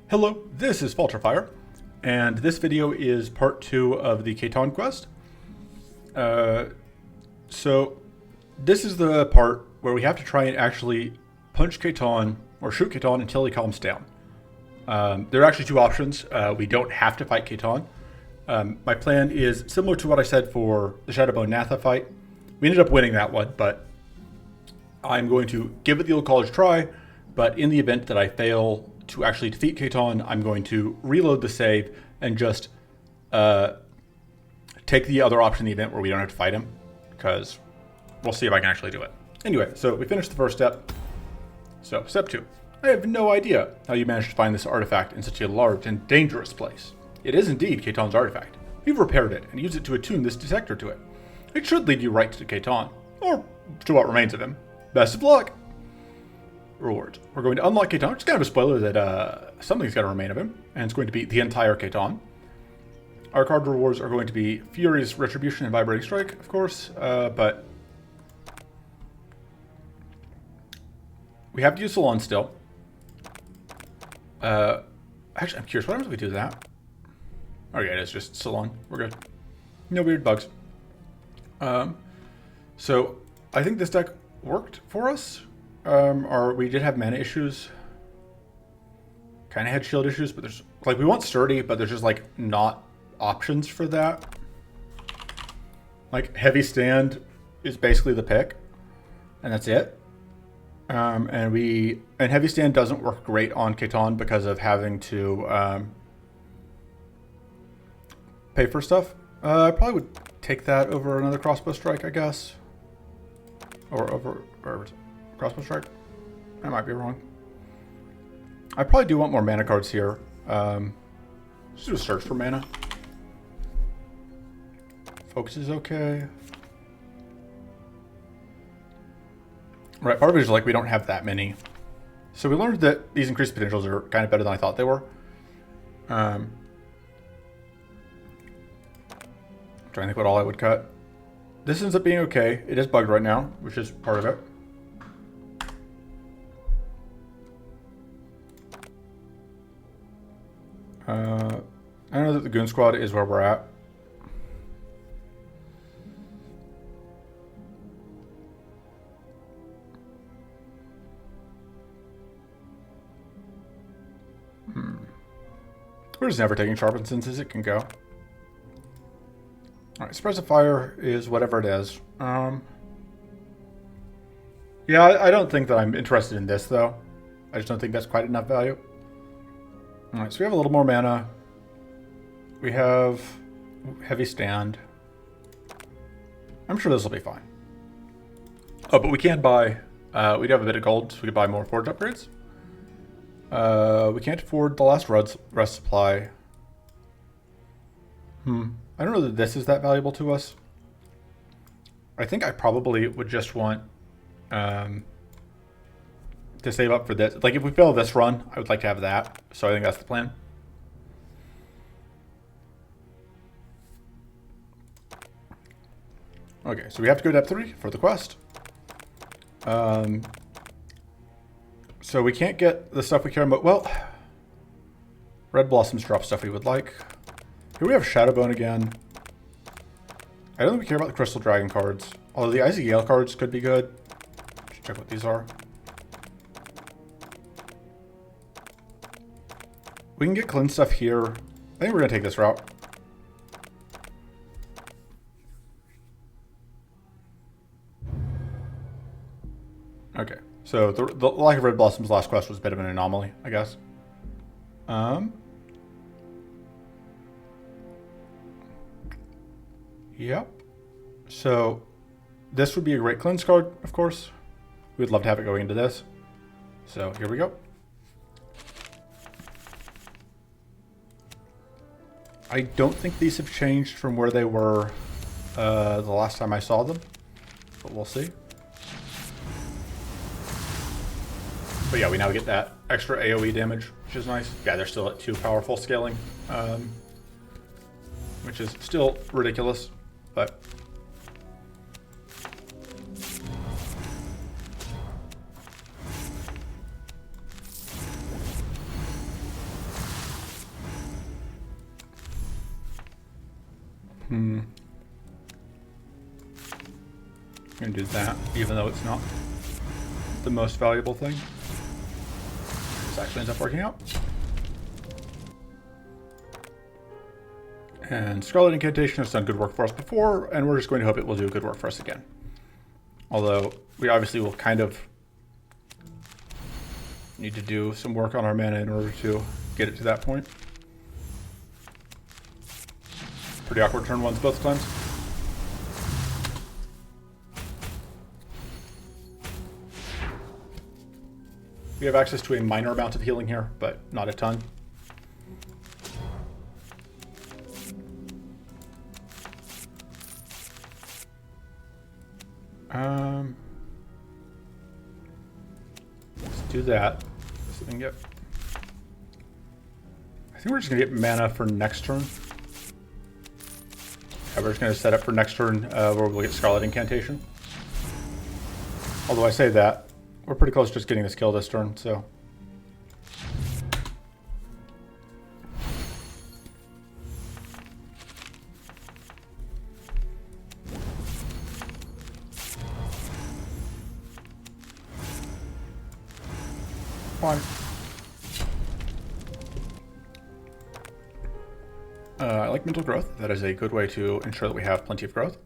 Hello, this is Falterfire, and this video is part 2 of the Khaton quest. So this is the part where we have to try and actually punch Khaton, or shoot Khaton until he calms down. There are actually two options. We don't have to fight Khaton. My plan is similar to what I said for the Shadowbone Natha fight. We ended up winning that one, but I'm going to give it the old college try, but in the event that I fail to actually defeat Khaton, I'm going to reload the save and just take the other option in the event where we don't have to fight him, because we'll see if I can actually do it. Anyway, so we finished the first step. So, step 2. I have no idea how you managed to find this artifact in such a large and dangerous place. It is indeed Khaton's artifact. We've repaired it and used it to attune this detector to it. It should lead you right to Khaton, or to what remains of him. Best of luck! Rewards. We're going to unlock Khaton. It's kind of a spoiler that something's got to remain of him, and it's going to be the entire Khaton. Our card rewards are going to be Furious Retribution and Vibrating Strike, of course, but we have to use Salon still. Actually, I'm curious, what happens if we do that? Okay, it is just Salon. We're good. No weird bugs. So, I think this deck worked for us. We did have mana issues. Kind of had shield issues, but there's, like, we want sturdy, but there's just, like, not options for that. Like, heavy stand is basically the pick, and that's it. And heavy stand doesn't work great on Khaton because of having to pay for stuff. I probably would take that over another crossbow strike, I guess, or over crossbow strike. I might be wrong. I probably do want more mana cards here. Let's do a search for mana. Focus is okay. Right, part of it is like we don't have that many. So we learned that these increased potentials are kind of better than I thought they were. I'm trying to think what all I would cut. This ends up being okay. It is bugged right now, which is part of it. I know that the Goon Squad is where we're at. We're just never taking Sharpened Senses. It can go. Alright, Suppressive Fire is whatever it is. Yeah, I don't think that I'm interested in this, though. I just don't think that's quite enough value. Alright, so we have a little more mana. We have Heavy Stand. I'm sure this will be fine. Oh, but we can buy... we do have a bit of gold, so we could buy more forge upgrades. We can't afford the last rest supply. I don't know that this is that valuable to us. I think I probably would just want to save up for this. Like, if we fail this run, I would like to have that. So I think that's the plan. Okay, so we have to go to depth 3 for the quest. So we can't get the stuff we care about. Well, Red Blossoms drop stuff we would like. Here we have Shadowbone again. I don't think we care about the Crystal Dragon cards. Although the Icy Gale cards could be good. Let's check what these are. We can get cleanse stuff here. I think we're going to take this route. Okay. So the lack of Red Blossom's last quest was a bit of an anomaly, I guess. Yep. So this would be a great cleanse card, of course. We'd love to have it going into this. So here we go. I don't think these have changed from where they were the last time I saw them, but we'll see. But yeah, we now get that extra AoE damage, which is nice. Yeah, they're still at 2 powerful scaling, which is still ridiculous, but... I'm gonna do that, even though it's not the most valuable thing. This actually ends up working out. And Scarlet Incantation has done good work for us before, and we're just going to hope it will do good work for us again. Although, we obviously will kind of need to do some work on our mana in order to get it to that point. Pretty awkward turn ones both times. We have access to a minor amount of healing here, but not a ton. Let's do that. So we can get... I think we're just going to get mana for next turn. Yeah, we're just going to set up for next turn where we'll get Scarlet Incantation. Although I say that, we're pretty close to just getting this kill this turn, so... Fine. I like mental growth. That is a good way to ensure that we have plenty of growth.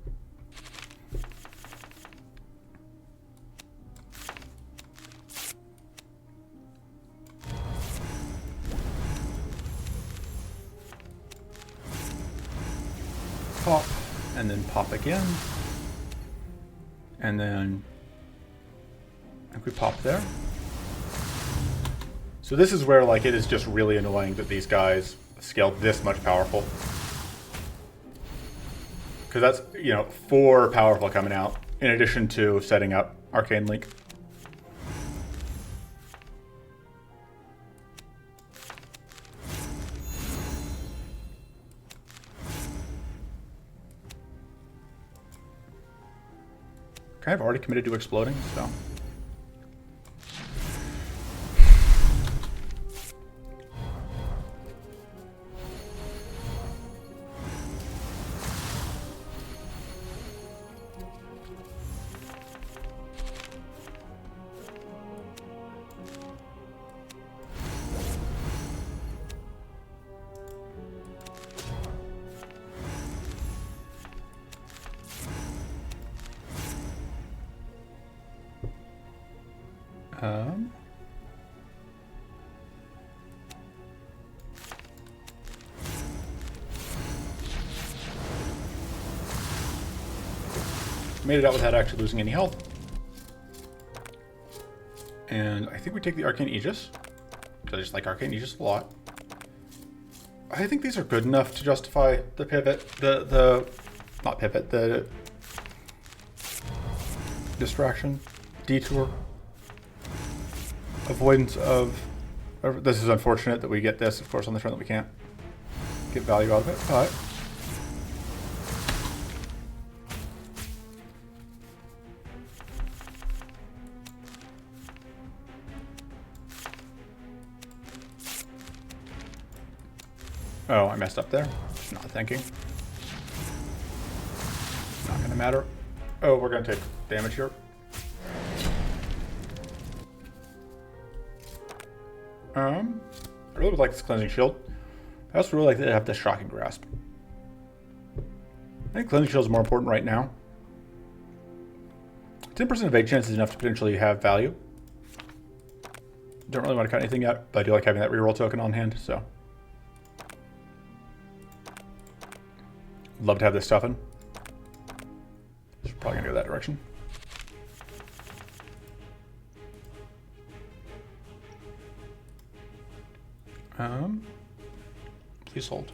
Pop, and then pop again. And then I think we pop there. So this is where, like, it is just really annoying that these guys scaled this much powerful. Because that's, you know, 4 powerful coming out, in addition to setting up Arcane Link. Kind of already committed to exploding, so... Made it out without actually losing any health. And I think we take the Arcane Aegis, because I just like Arcane Aegis a lot. I think these are good enough to justify the pivot, not pivot, the distraction, detour, avoidance of, this is unfortunate that we get this, of course, on the turn that we can't get value out of it, but oh, I messed up there. Just not thinking. Not gonna matter. Oh, we're gonna take damage here. I really would like this Cleansing Shield. I also really like that I have this Shocking Grasp. I think Cleansing Shield is more important right now. 10% evade chance is enough to potentially have value. Don't really want to cut anything yet, but I do like having that reroll token on hand, so. Love to have this toughen. So probably gonna go that direction. Please hold.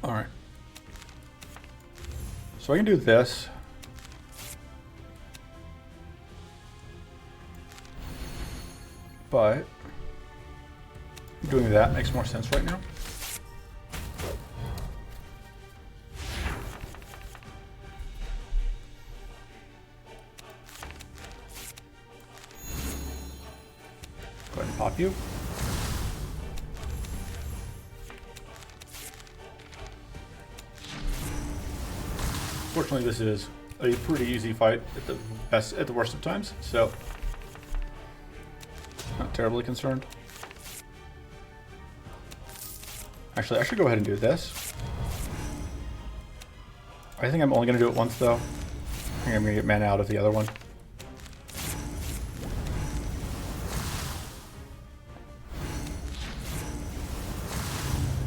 All right. So I can do this. But doing that makes more sense right now. Go ahead and pop you. Fortunately, this is a pretty easy fight at the worst of times, so not terribly concerned. Actually, I should go ahead and do this. I think I'm only going to do it once, though. I think I'm going to get mana out of the other one.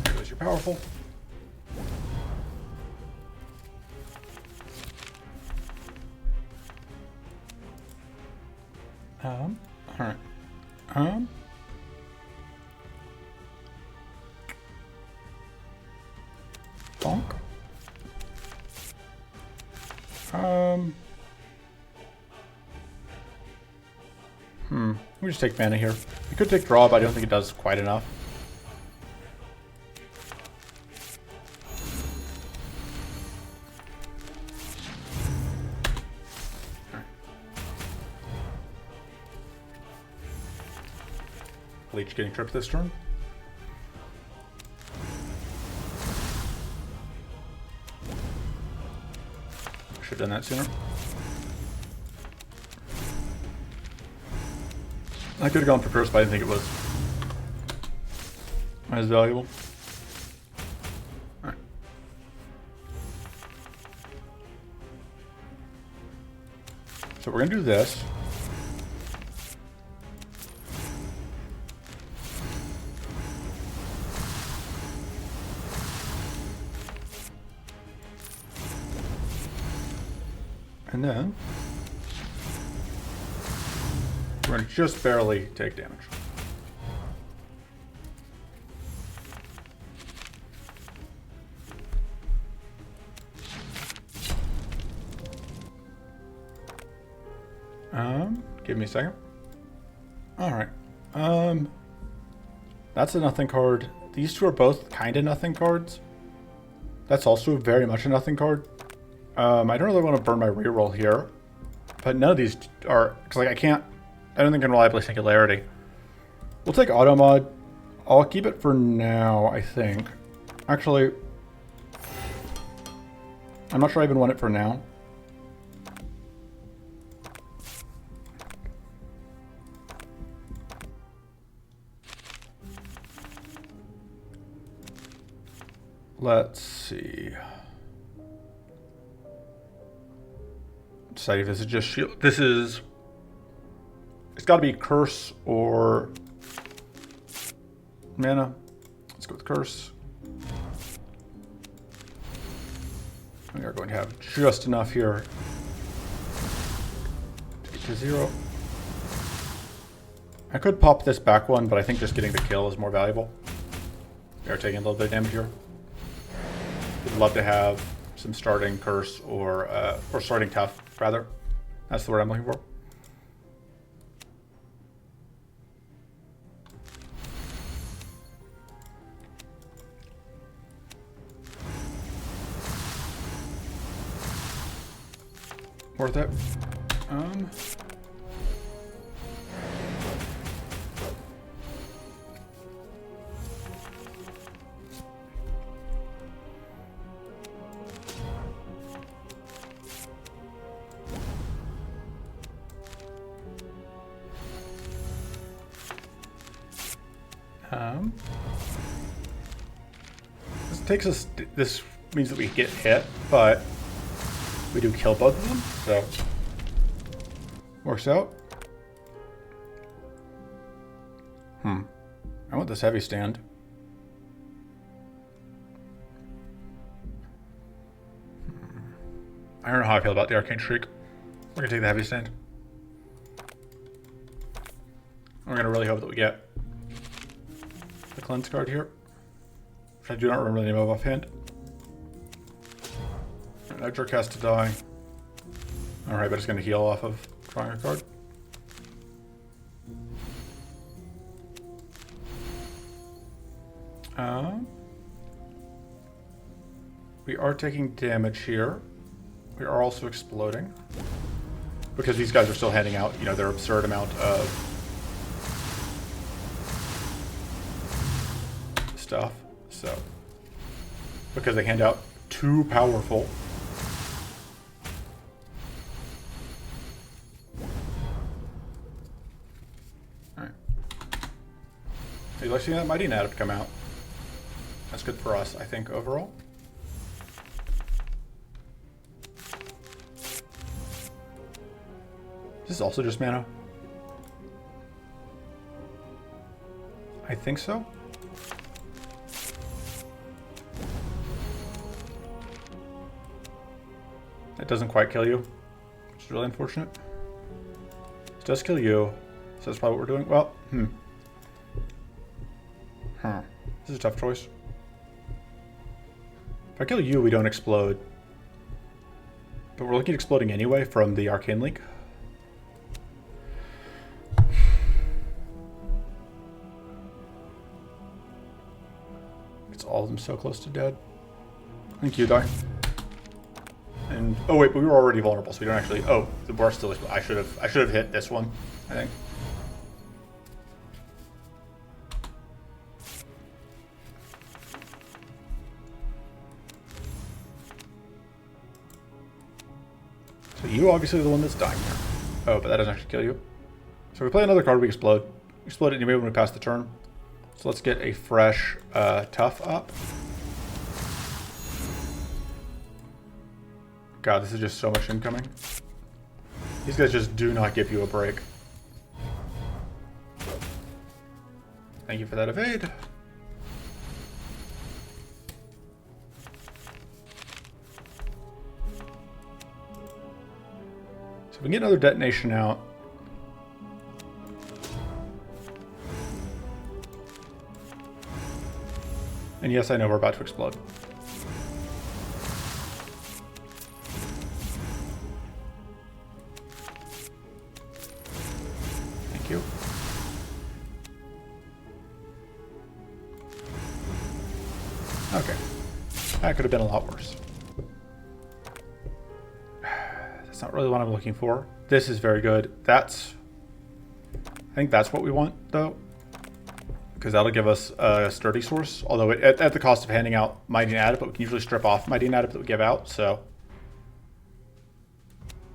Because you're powerful. Alright. Bonk. Let me just take mana here. We could take draw, but I don't think it does quite enough. Leech getting tripped this turn. Should have done that sooner. I could have gone for curse, but I didn't think it was as valuable. Alright. So we're going to do this. And then we're going to just barely take damage. Give me a second. All right. That's a nothing card. These two are both kind of nothing cards. That's also very much a nothing card. I don't really want to burn my reroll here, but none of these are, because like I don't think I can reliably Singularity. We'll take Auto Mod. I'll keep it for now, I think. Actually, I'm not sure I even want it for now. Let's see. Decide if this is just shield. This is. It's got to be curse or mana. Let's go with curse. We are going to have just enough here to get to 0. I could pop this back one, but I think just getting the kill is more valuable. We are taking a little bit of damage here. Would love to have some starting curse or starting tough, rather. That's the word I'm looking for. Worth it. This means that we get hit, but we do kill both of them, so works out. I want this heavy stand. I don't know how I feel about the Arcane Shriek. We're gonna take the heavy stand. We're gonna really hope that we get the cleanse card here, which I do not remember the name of offhand. Edric has to die. Alright, but it's going to heal off of drawing a card. We are taking damage here. We are also exploding. Because these guys are still handing out, you know, their absurd amount of stuff. So, because they hand out too powerful do like seeing that Mighty Adept come out. That's good for us, I think, overall. This is also just mana. I think so. It doesn't quite kill you, which is really unfortunate. It does kill you, so that's probably what we're doing. Well, This is a tough choice. If I kill you, we don't explode. But we're looking at exploding anyway from the Arcane Link. It's all of them so close to dead. Thank you, die. And oh wait, but we were already vulnerable, so we don't actually. Oh, the bar still. I should have hit this one, I think. So you obviously are the one that's dying here. Oh, but that doesn't actually kill you. So we play another card, we explode. We explode it anyway when we pass the turn. So let's get a fresh tough up. God, this is just so much incoming. These guys just do not give you a break. Thank you for that evade. So we can get another detonation out. And yes, I know we're about to explode. Thank you. Okay. That could have been a lot worse. That's not really what I'm looking for. This is very good. I think that's what we want, though. Because that'll give us a sturdy source, although at the cost of handing out Mighty Adept, but we can usually strip off Mighty Adept that we give out, so.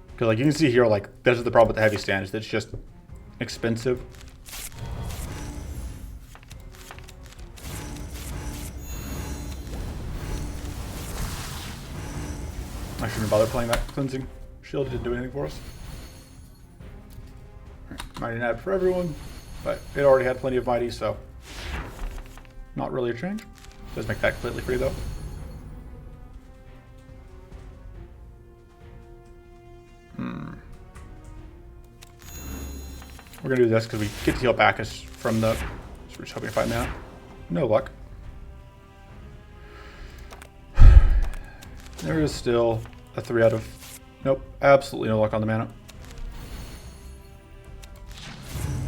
Because like you can see here, like this is the problem with the heavy stand, is that it's just expensive. I shouldn't bother playing that cleansing shield, it didn't do anything for us. Right, Mighty Adept for everyone, but it already had plenty of Mighty, so. Not really a change. Does make that completely free though. We're gonna do this because we get to heal back us from the. So we're just hoping to find mana. No luck. There is still a 3 out of. Nope, absolutely no luck on the mana.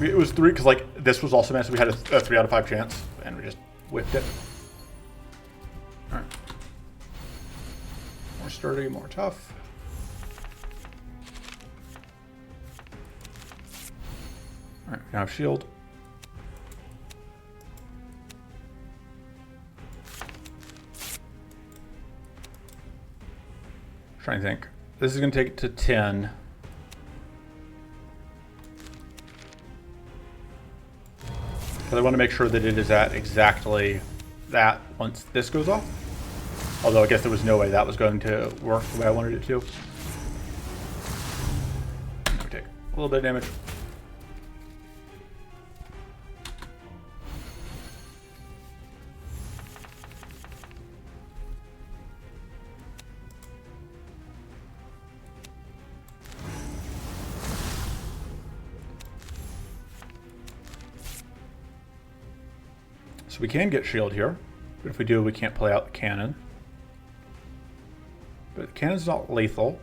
It was 3 because like this was also mana, so we had a 3 out of 5 chance, and we just whipped it. All right. More sturdy, more tough. All right, we now have shield. Trying to think. This is going to take it to 10. Because I want to make sure that it is at exactly that once this goes off. Although I guess there was no way that was going to work the way I wanted it to. Now we take a little bit of damage. So we can get shield here, but if we do, we can't play out the cannon. But the cannon's not lethal.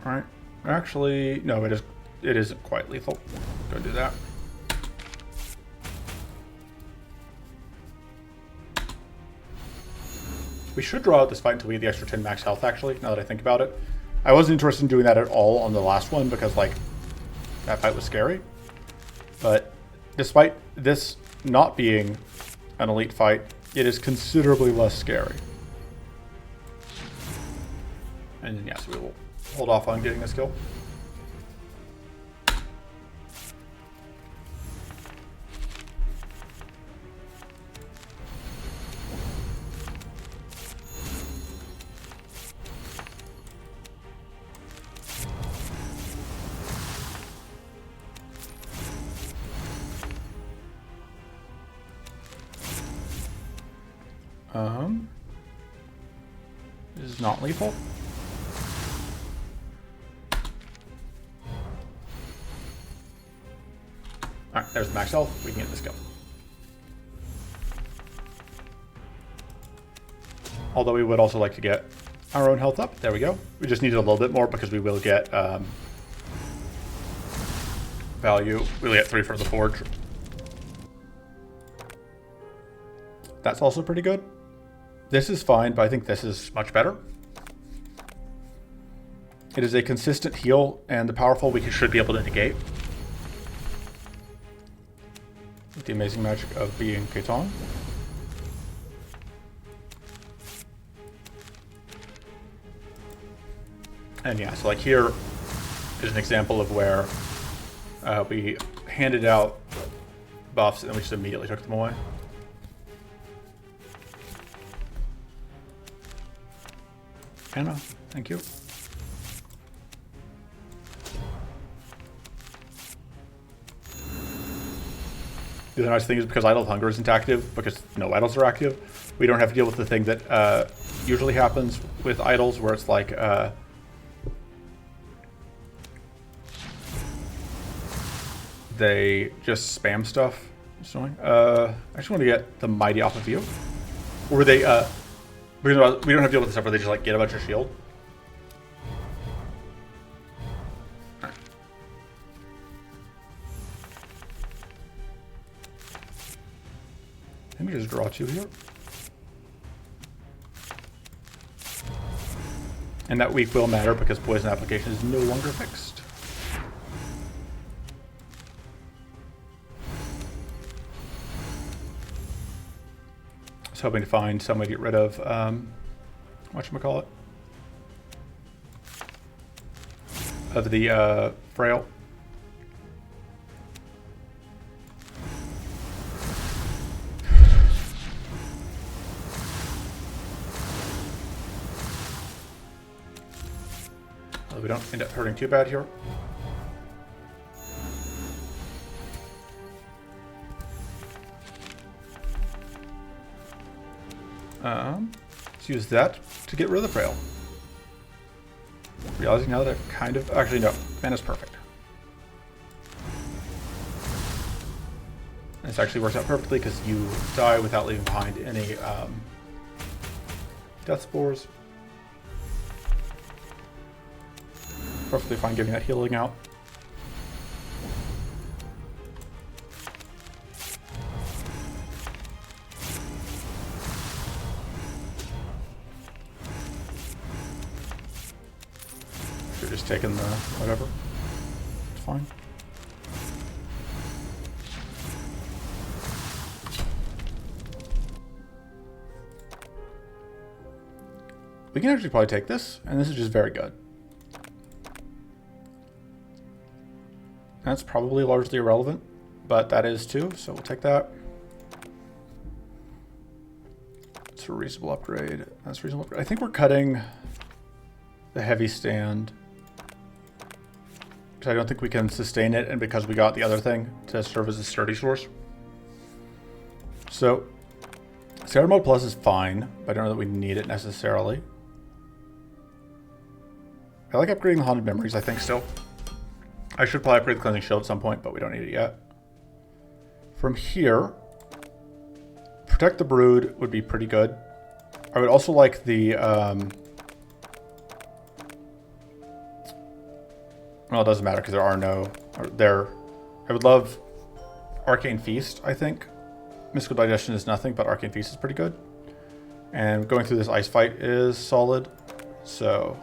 All right. Actually, no, it isn't quite lethal. Go do that. We should draw out this fight until we get the extra 10 max health, actually, now that I think about it. I wasn't interested in doing that at all on the last one because, like, that fight was scary. But despite this not being an elite fight, it is considerably less scary. And then, yes, we will hold off on getting this kill. This is not lethal. Alright, there's the max health. We can get this kill. Although we would also like to get our own health up. There we go. We just need it a little bit more because we will get value. We'll get 3 for the forge. That's also pretty good. This is fine, but I think this is much better. It is a consistent heal, and the powerful we should be able to negate. With the amazing magic of being Keton. And yeah, so like here is an example of where we handed out buffs and we just immediately took them away. Anna, thank you. The other nice thing is because Idle Hunger isn't active, because no idols are active, we don't have to deal with the thing that usually happens with idols, where it's like they just spam stuff. It's annoying. I just want to get the Mighty off of you. Or they, we don't have to deal with the stuff where they just like get a bunch of shield. Right. Let me just draw 2 here. And that weak will matter because poison application is no longer fixed. Hoping to find some way to get rid of whatchamacallit, of the frail. Well, we don't end up hurting too bad here. Let's use that to get rid of the frail. Realizing now that I've kind of... Actually, no. Mana's perfect. This actually works out perfectly because you die without leaving behind any death spores. Perfectly fine giving that healing out. Just taking the whatever. It's fine. We can actually probably take this, and this is just very good. That's probably largely irrelevant, but that is too, so we'll take that. It's a reasonable upgrade. That's a reasonable upgrade. I think we're cutting the heavy stand. I don't think we can sustain it, and because we got the other thing to serve as a sturdy source. So, Scatter Mode Plus is fine, but I don't know that we need it necessarily. I like upgrading the Haunted Memories, I think, still. I should probably upgrade the Cleansing Shield at some point, but we don't need it yet. From here, Protect the Brood would be pretty good. I would also like the... well, it doesn't matter because there are no... I would love Arcane Feast, I think. Mystical Digestion is nothing, but Arcane Feast is pretty good. And going through this ice fight is solid. So,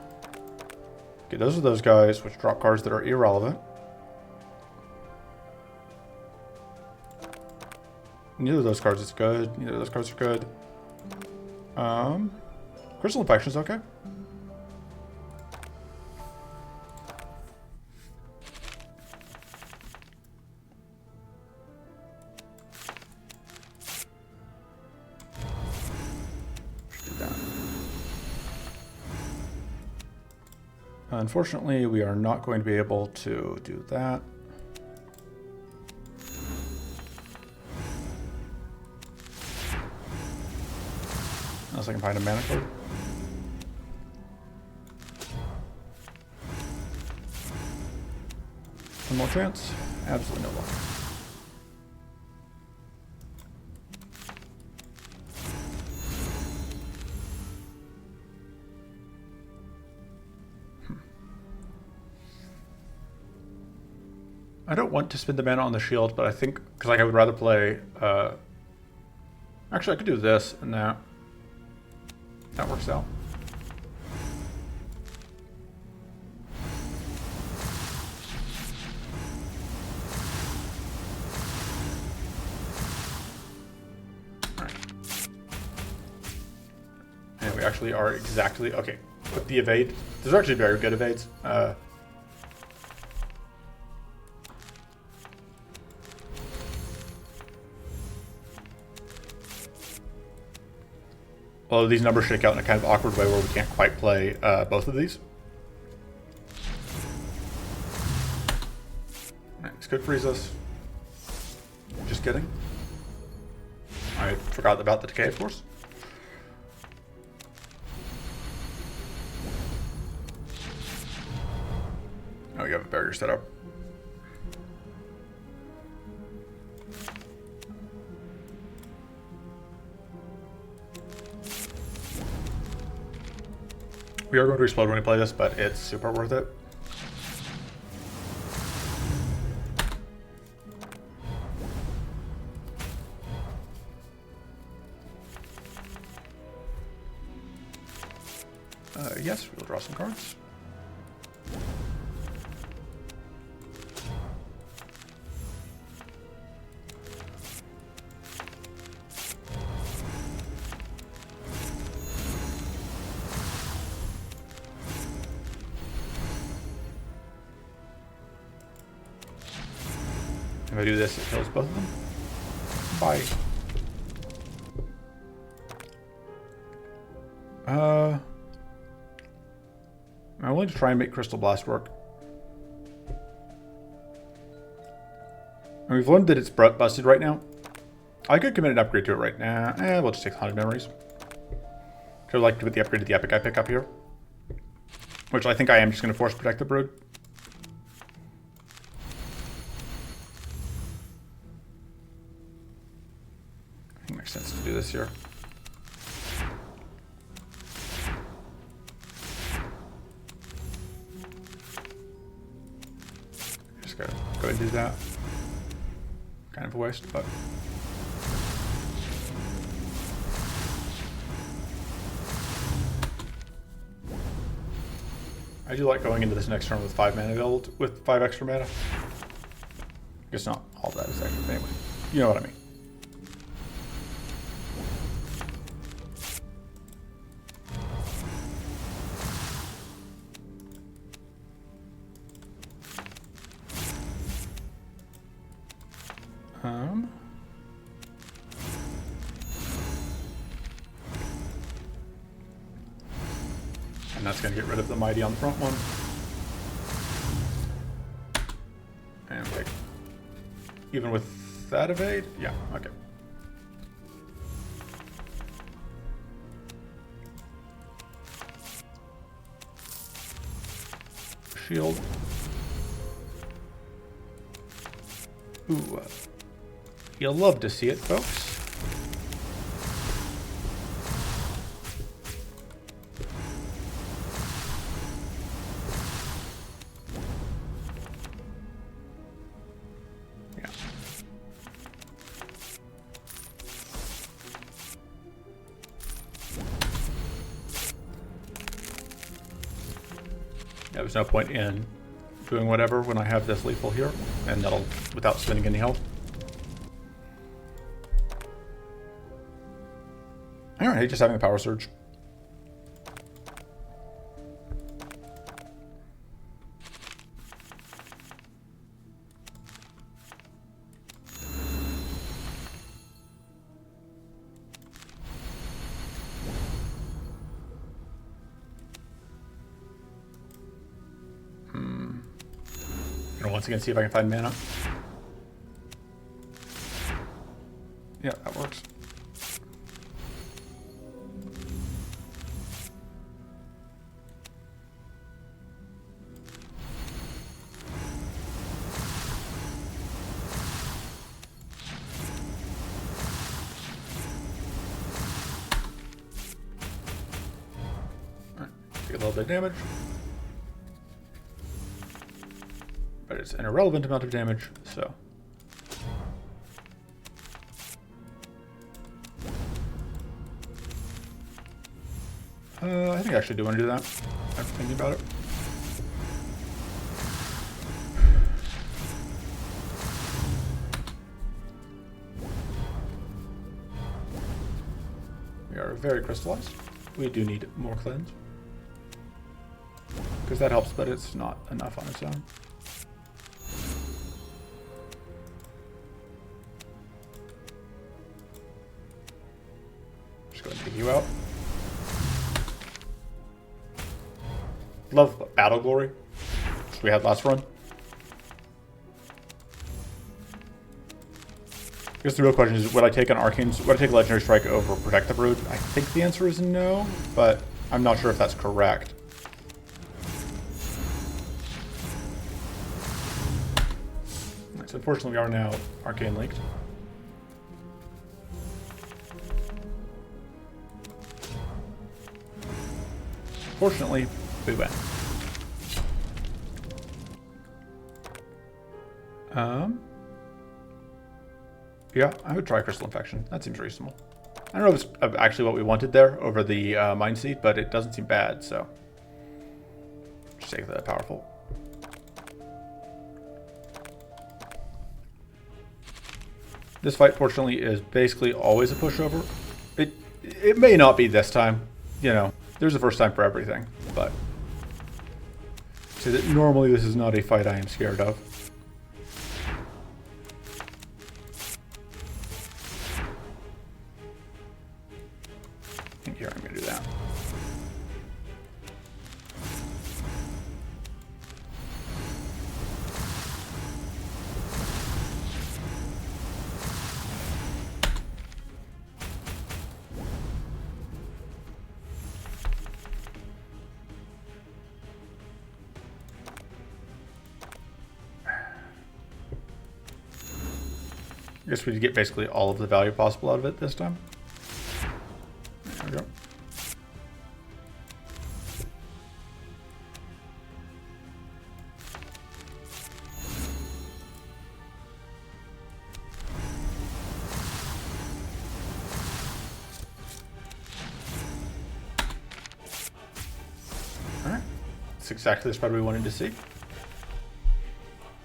okay, those are those guys, which drop cards that are irrelevant. Neither of those cards is good. Neither of those cards are good. Crystal Infection is okay. Unfortunately, we are not going to be able to do that. Unless I can find a mana code. One more chance? Absolutely no luck. I don't want to spend the mana on the shield, but I think, because like I would rather play, actually I could do this and that. That works out. Alright. And we actually are exactly, okay, with the evade. These are actually very good evades. Although these numbers shake out in a kind of awkward way where we can't quite play both of these. Alright, this could freeze us. Just kidding. I forgot about the decay, of course. Oh, you have a barrier set up. We are going to explode when we play this, but it's super worth it. Yes, we'll draw some cards. If I do this, it kills both of them. Bye. I'm willing to try and make Crystal Blast work. And we've learned that it's busted right now. I could commit an upgrade to it right now. We'll just take 100 memories. Could like to put the upgrade to the epic I pick up here. Which I think I am just going to force protect the brood. I think it makes sense to do this here. Just gotta go ahead and do that. Kind of a waste, but. I do like going into this next turn with 5 mana build with 5 extra mana. I guess not all that is extra, anyway. You know what I mean. And that's going to get rid of the mighty on the front one. And okay. Even with that evade? Yeah, okay. Shield. Ooh. You'll love to see it, folks. There's no point in doing whatever when I have this lethal here, and that'll without spending any health. Alright, just having a power surge. Once again, see if I can find mana. Yeah, that works. a little bit of damage. But it's an irrelevant amount of damage, so. I think I actually do want to do that. I'm thinking about it. We are very crystallized. We do need more cleanse. Because that helps, but it's not enough on its own. Just go ahead and take you out. Love Battle Glory, which we had last run. I guess the real question is, would I take an Arcane, would I take a Legendary Strike over Protective Brood? I think the answer is no, but I'm not sure if that's correct. So unfortunately, we are now Arcane linked. Fortunately, we win. Yeah, I would try Crystal Infection. That seems reasonable. I don't know if it's actually what we wanted there over the Mind Seed, but it doesn't seem bad, so. Just take that powerful. This fight, fortunately, is basically always a pushover. It may not be this time. You know, there's a first time for everything, but so that normally this is not a fight I am scared of. I think here I'm going to do that. I guess we get basically all of the value possible out of it this time. There we go. Alright. That's exactly the spread we wanted to see.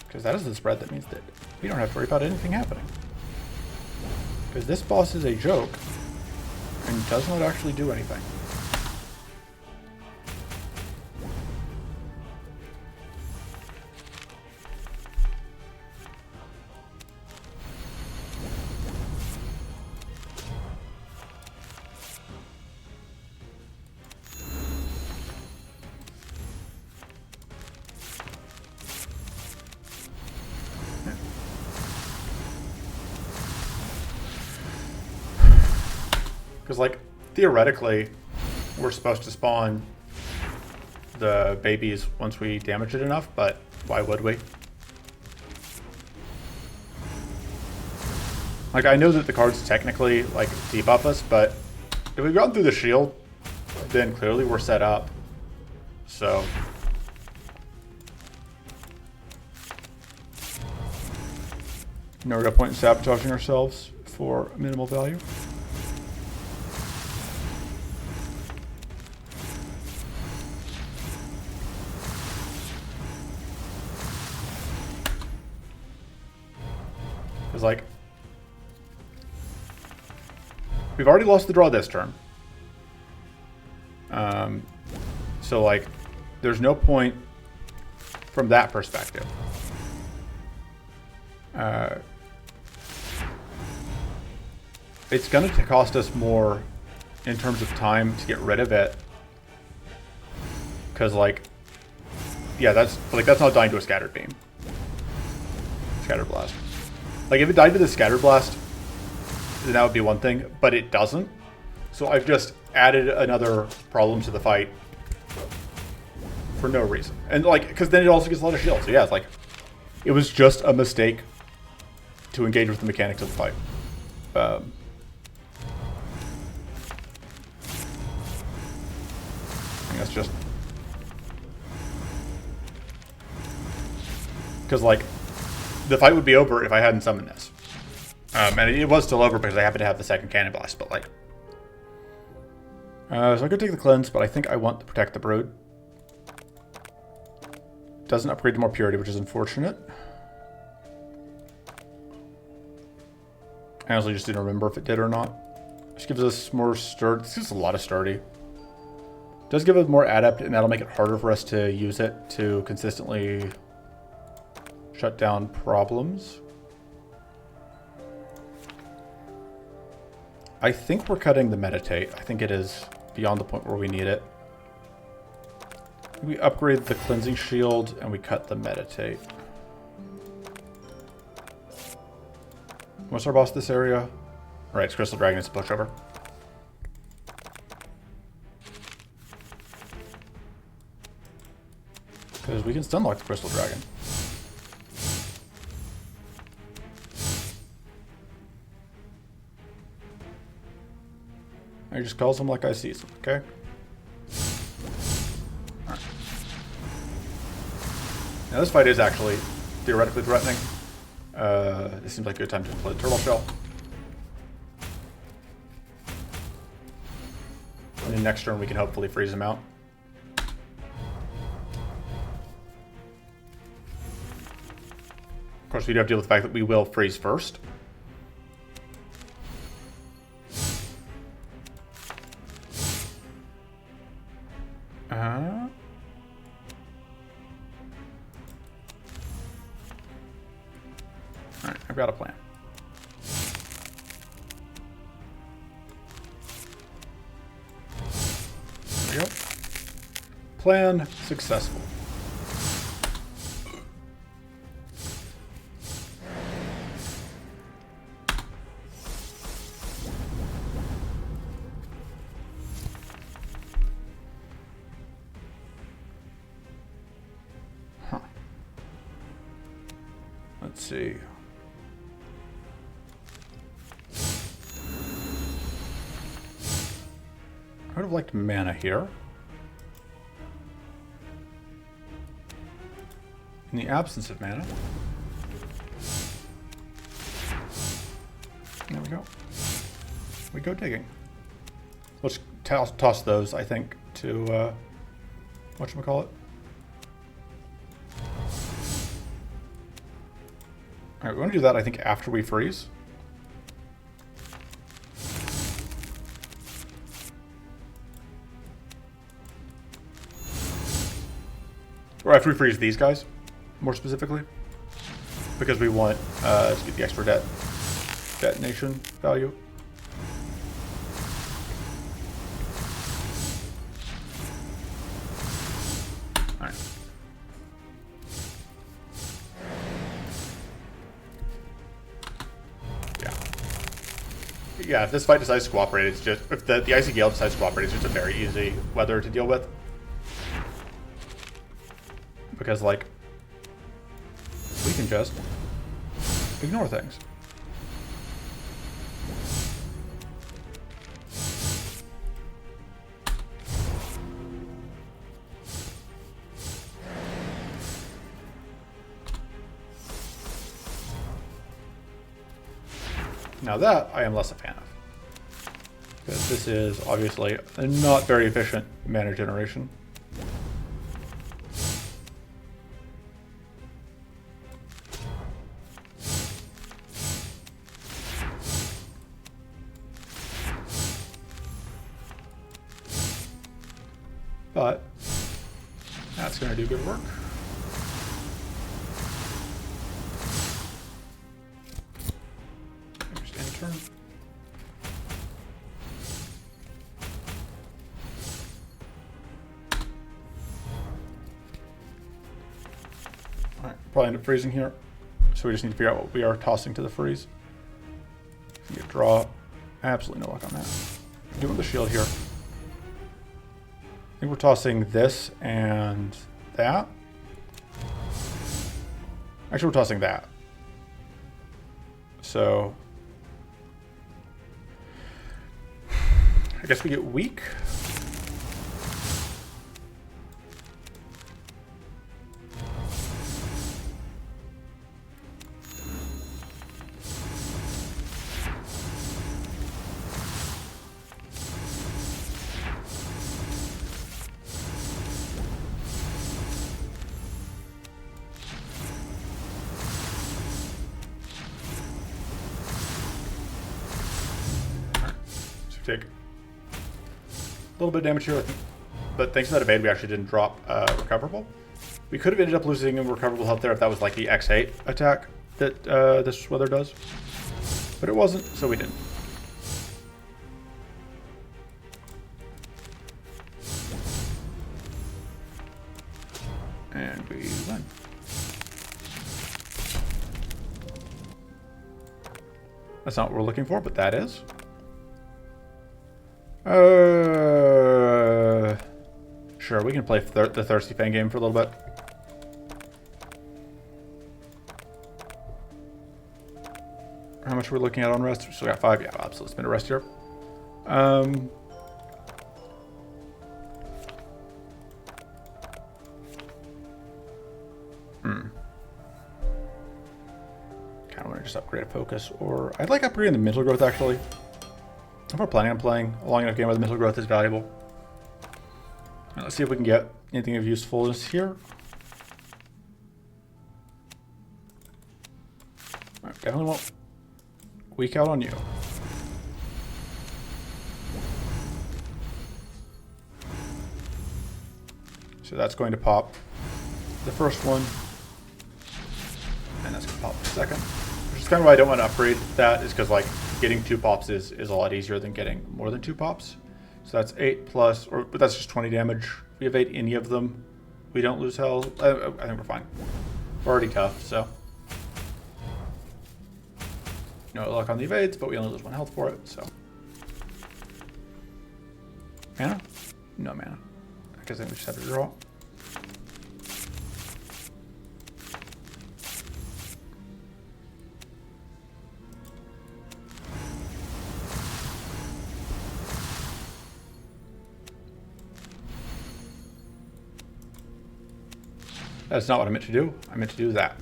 Because that is the spread that means that we don't have to worry about anything happening. Because this boss is a joke and does not actually do anything. Because, like, theoretically, we're supposed to spawn the babies once we damage it enough, but why would we? Like, I know that the cards technically, like, debuff us, but if we've gotten through the shield, then clearly we're set up. So no real point in sabotaging ourselves for minimal value. Because, like, we've already lost the draw this turn. So, like, there's no point from that perspective. It's going to cost us more in terms of time to get rid of it. Because, like, yeah, that's not dying to a Scattered Beam. Scattered Blast. Like, if it died to the Scattered Blast, then that would be one thing, but it doesn't. So I've just added another problem to the fight for no reason. And, like, because then it also gets a lot of shield. So yeah, it's like, it was just a mistake to engage with the mechanics of the fight. I think that's just Because, like, the fight would be over if I hadn't summoned this. And it was still over because I happened to have the second cannon blast, but, like... so I could take the cleanse, but I think I want to protect the brood. Doesn't upgrade to more purity, which is unfortunate. I honestly just didn't remember if it did or not. This gives us more sturdy. This gives us a lot of sturdy. Does give it more adept, and that'll make it harder for us to use it to consistently shut down problems. I think we're cutting the meditate. I think it is beyond the point where we need it. We upgrade the cleansing shield and we cut the meditate. What's our boss this area? Alright, it's Crystal Dragon. It's a pushover. Because we can stunlock the Crystal Dragon. I just calls him like I sees him, okay? Alright. Now this fight is actually theoretically threatening. This seems like a good time to play the Turtle Shell. And then next turn we can hopefully freeze him out. Of course, we do have to deal with the fact that we will freeze first. Alright, I've got a plan. There we go. Plan successful. Huh. Let's see. I would have liked mana here. In the absence of mana. There we go. We go digging. Let's toss those, I think, to, whatchamacallit? Alright, we want to do that, I think, after we freeze. Or after we freeze these guys, more specifically. Because we want to get the extra detonation value. Alright. Yeah, if this fight decides to cooperate, it's just... If the Icy Gale decides to cooperate, it's just a very easy weather to deal with. Because, like, we can just ignore things. Now that I am less a fan of. Because this is obviously a not very efficient mana generation. But that's going to do good work. Just end turn. Alright, probably end up freezing here. So we just need to figure out what we are tossing to the freeze. Get draw. Absolutely no luck on that. Doing the shield here. I think we're tossing this and that. Actually, we're tossing that. So I guess we get weak. take a little bit of damage here. But thanks to that evade, we actually didn't drop recoverable. We could have ended up losing recoverable health there if that was like the X8 attack that this weather does. But it wasn't, so we didn't. And we win. That's not what we're looking for, but that is. Sure, we can play the Thirsty Fang game for a little bit. How much are we looking at on rest? We still got 5. Yeah, absolutely. Spend a rest here. Kind of want to just upgrade a focus, or I'd like upgrading the mental growth actually. If we're planning on playing a long enough game where the mental growth is valuable. Right, let's see if we can get anything of usefulness here. Right, definitely won't weak out on you. So that's going to pop the first one, and that's going to pop the second. Which is kind of why I don't want to upgrade that, is because like getting 2 pops is a lot easier than getting more than 2 pops. So that's 8 plus, but that's just 20 damage. If we evade any of them, we don't lose health. I think we're fine. We're already tough, so. No luck on the evades, but we only lose 1 health for it, so. Mana? No mana. I guess I think we just have to draw. That's not what I meant to do. I meant to do that.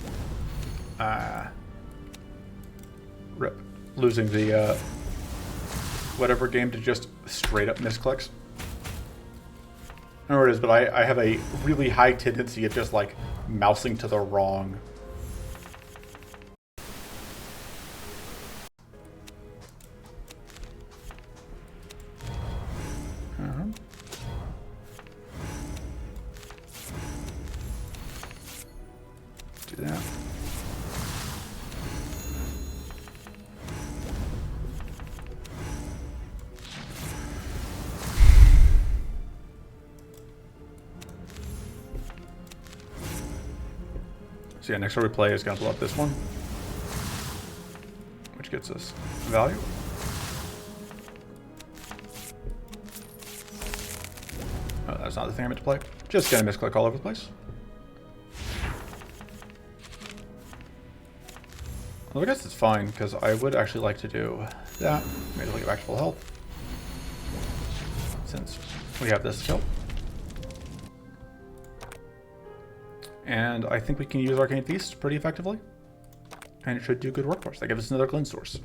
Rip. Losing the whatever game to just straight up misclicks. I don't know what it is, but I have a really high tendency of just like mousing to the wrong. Do that. So yeah, next time we play is going to blow up this one, which gets us value. Oh, that's not the thing I meant to play. Just going to misclick all over the place. Well, I guess it's fine, because I would actually like to do that. Maybe we'll get back to full health, since we have this skill. And I think we can use Arcane Feast pretty effectively. And it should do good work for us. That gives us another cleanse source.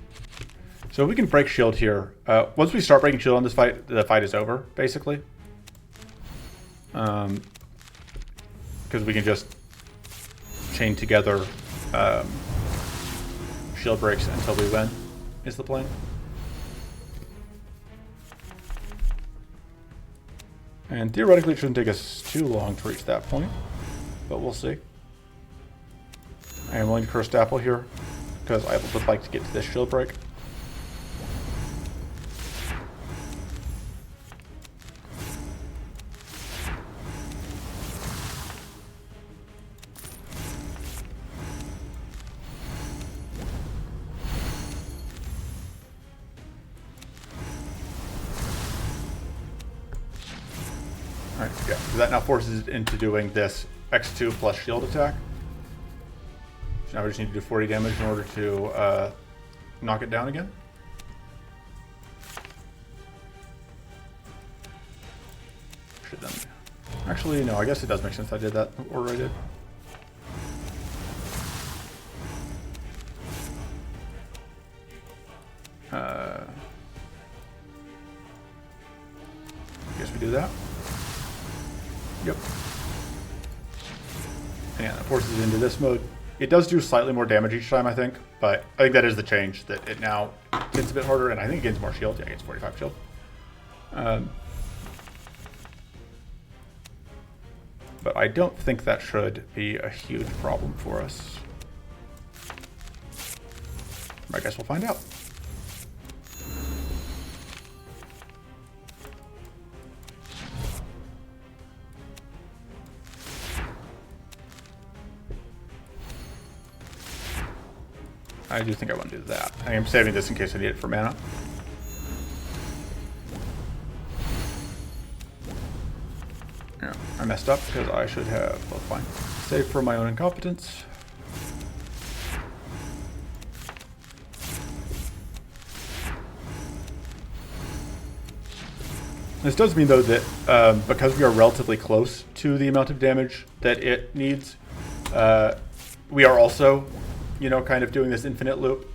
So we can break shield here. Once we start breaking shield on this fight, the fight is over, basically. Because we can just chain together shield breaks until we win, is the plan. And theoretically it shouldn't take us too long to reach that point, but we'll see. I am willing to curse Dapple here, because I would like to get to this shield break. Alright, yeah, so that now forces it into doing this X2 plus shield attack. So now we just need to do 40 damage in order to knock it down again. Should then. Actually, no, I guess it does make sense I did that order I did. Guess we do that. Yep. And yeah, that forces it into this mode. It does do slightly more damage each time, I think. But I think that is the change, that it now gets a bit harder, and I think it gains more shield. Yeah, it gets 45 shield. But I don't think that should be a huge problem for us. I guess we'll find out. I do think I want to do that. I am saving this in case I need it for mana. Yeah, I messed up because I should have, well, fine. Save for my own incompetence. This does mean, though, that because we are relatively close to the amount of damage that it needs, we are also, you know, kind of doing this infinite loop.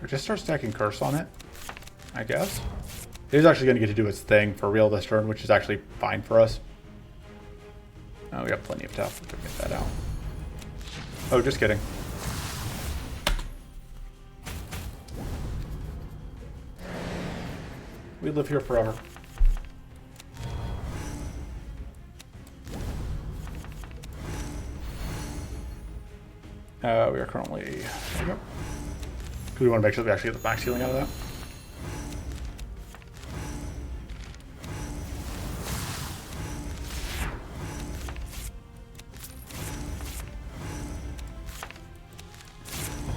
Just start stacking curse on it, I guess. It is actually going to get to do its thing for real this turn, which is actually fine for us. Oh, we have plenty of stuff. We can get that out. Oh, just kidding. We live here forever. We are currently... There we go. We want to make sure that we actually get the max healing out of that.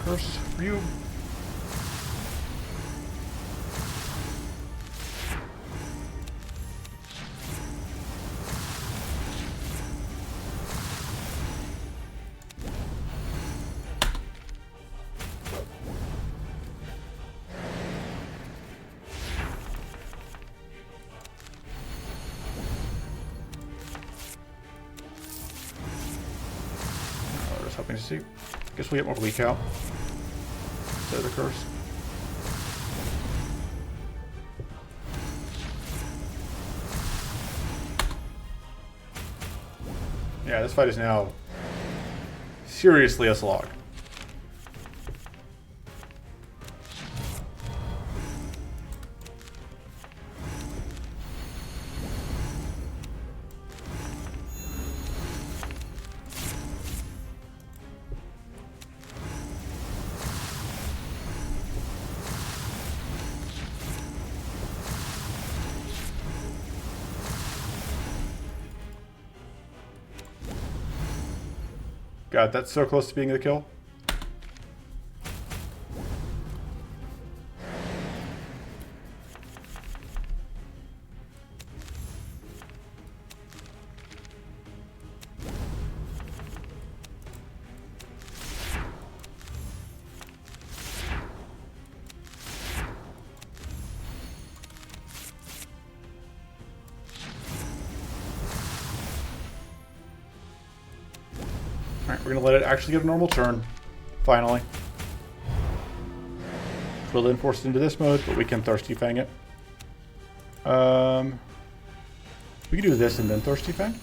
Curse for you. Hoping to see. Guess we get more weak out instead of the curse. Yeah, this fight is now seriously a slog. God, that's so close to being the kill. Alright, we're going to let it actually get a normal turn, finally. We'll then force it into this mode, but we can Thirsty Fang it. We can do this and then Thirsty Fang.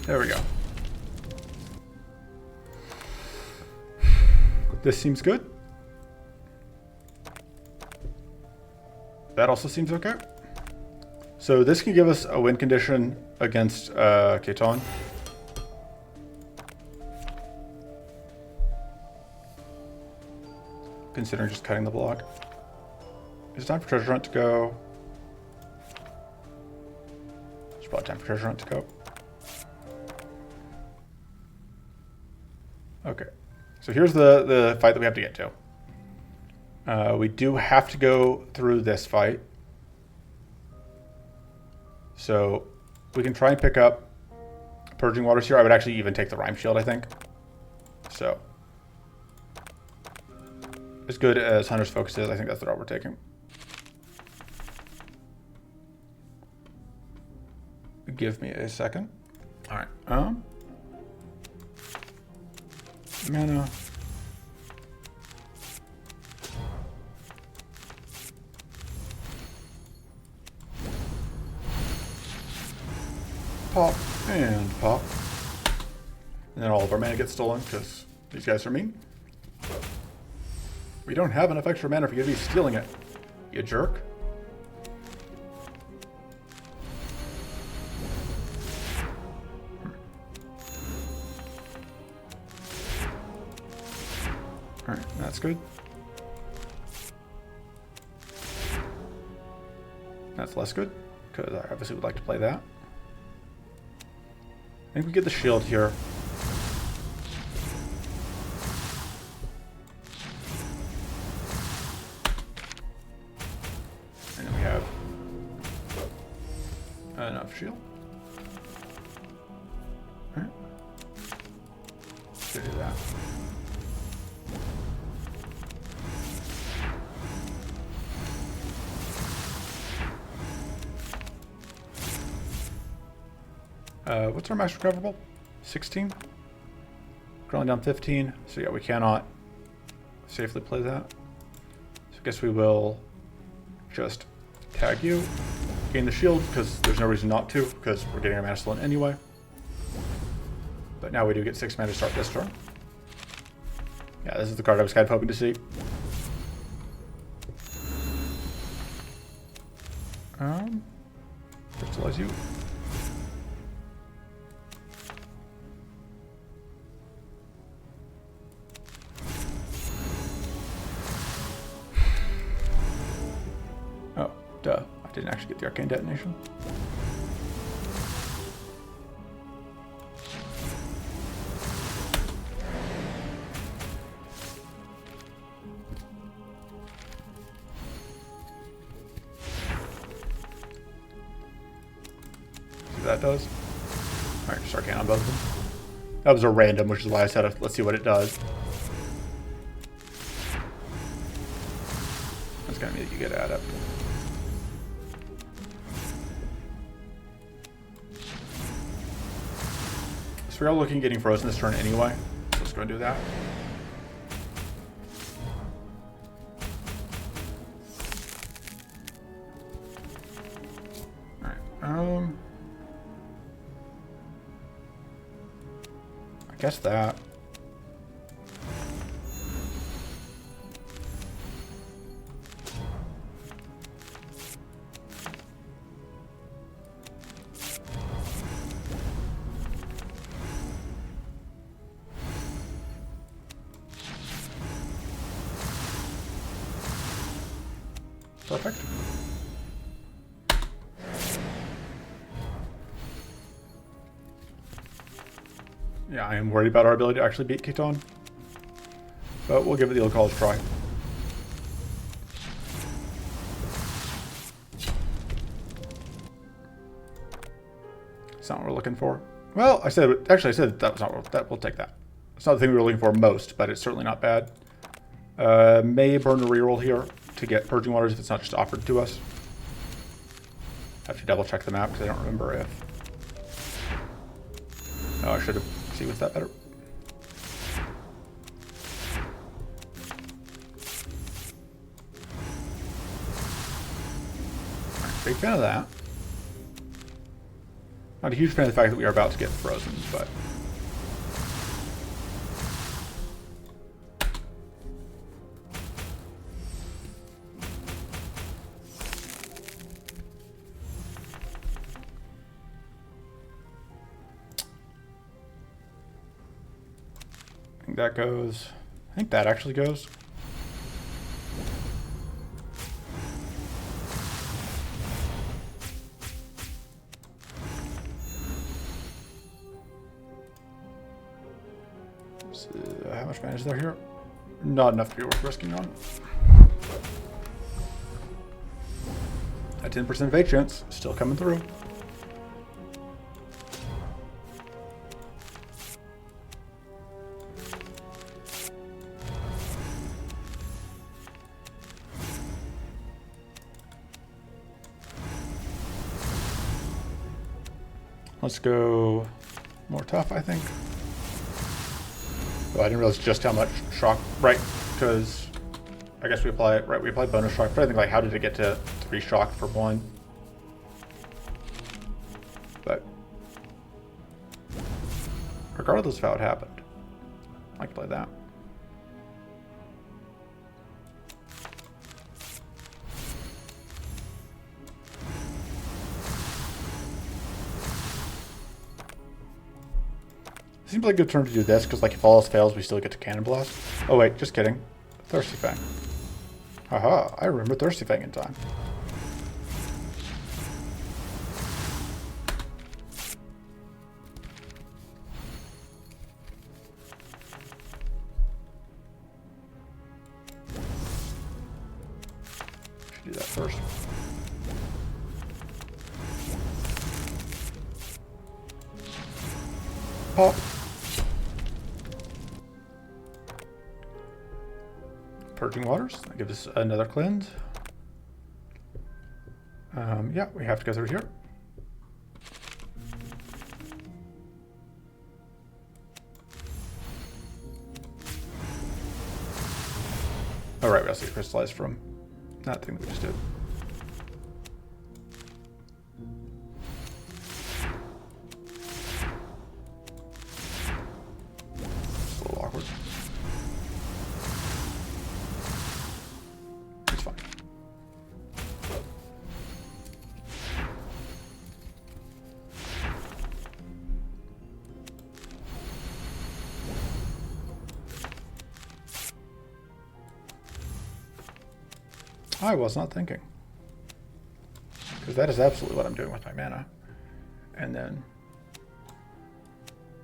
There we go. This seems good. That also seems okay. So this can give us a win condition against Keton. Considering just cutting the block. Is it time for treasure hunt to go? It's probably time for treasure hunt to go. Okay, so here's the fight that we have to get to. We do have to go through this fight. So we can try and pick up Purging Waters here. I would actually even take the Rhyme Shield, I think. So as good as Hunter's Focus is, I think that's the route we're taking. Give me a second. All right. Mana. Pop and pop. And then all of our mana gets stolen because these guys are mean. We don't have enough extra mana for you to be stealing it, you jerk. Alright, that's good. That's less good, because I obviously would like to play that. I think we get the shield here. And then we have enough shield. Alright. Should do that. What's our max recoverable? 16? Currently down 15. So yeah, we cannot safely play that. So I guess we will just tag you, gain the shield, because there's no reason not to, because we're getting our mana stolen anyway. But now we do get 6 mana to start this turn. Yeah, this is the card I was kind of hoping to see. Crystallize you. Oh, duh. I didn't actually get the arcane detonation. That does. Alright, just arcane on both of them. That was a random, which is why I said let's see what it does. That's gonna mean that you get adept. So we're all looking at getting frozen this turn anyway. So let's go and do that. Alright, I guess that. Perfect. Yeah, I am worried about our ability to actually beat Keton. But we'll give it the old college try. It's not what we're looking for. Well, I said that was not that. We'll take that. It's not the thing we were looking for most, but it's certainly not bad. May burn a reroll here to get Purging Waters if it's not just offered to us. Have to double check the map because I don't remember if. Oh, I should have seen with that better. Right, big fan of that. Not a huge fan of the fact that we are about to get frozen, but. think that goes. I think that actually goes. So, how much mana is there here? Not enough to be worth risking on. A 10% evade chance, still coming through. Let's go more tough, I think. Oh, I didn't realize just how much shock, right? Because I guess we apply bonus shock, but I think like how did it get to 3 shock for 1? But regardless of how it happened, I can play that. Seems like a good turn to do this, because like if all else fails, we still get to Cannon Blast. Oh wait, just kidding. Thirsty Fang. Haha, I remember Thirsty Fang in time. Should do that first. Pop. Purging Waters. That gives us another cleanse. Yeah, we have to go through here. Alright, we also get crystallized from that thing that we just did. It's a little awkward. It's fine. I was not thinking. Because that is absolutely what I'm doing with my mana. And then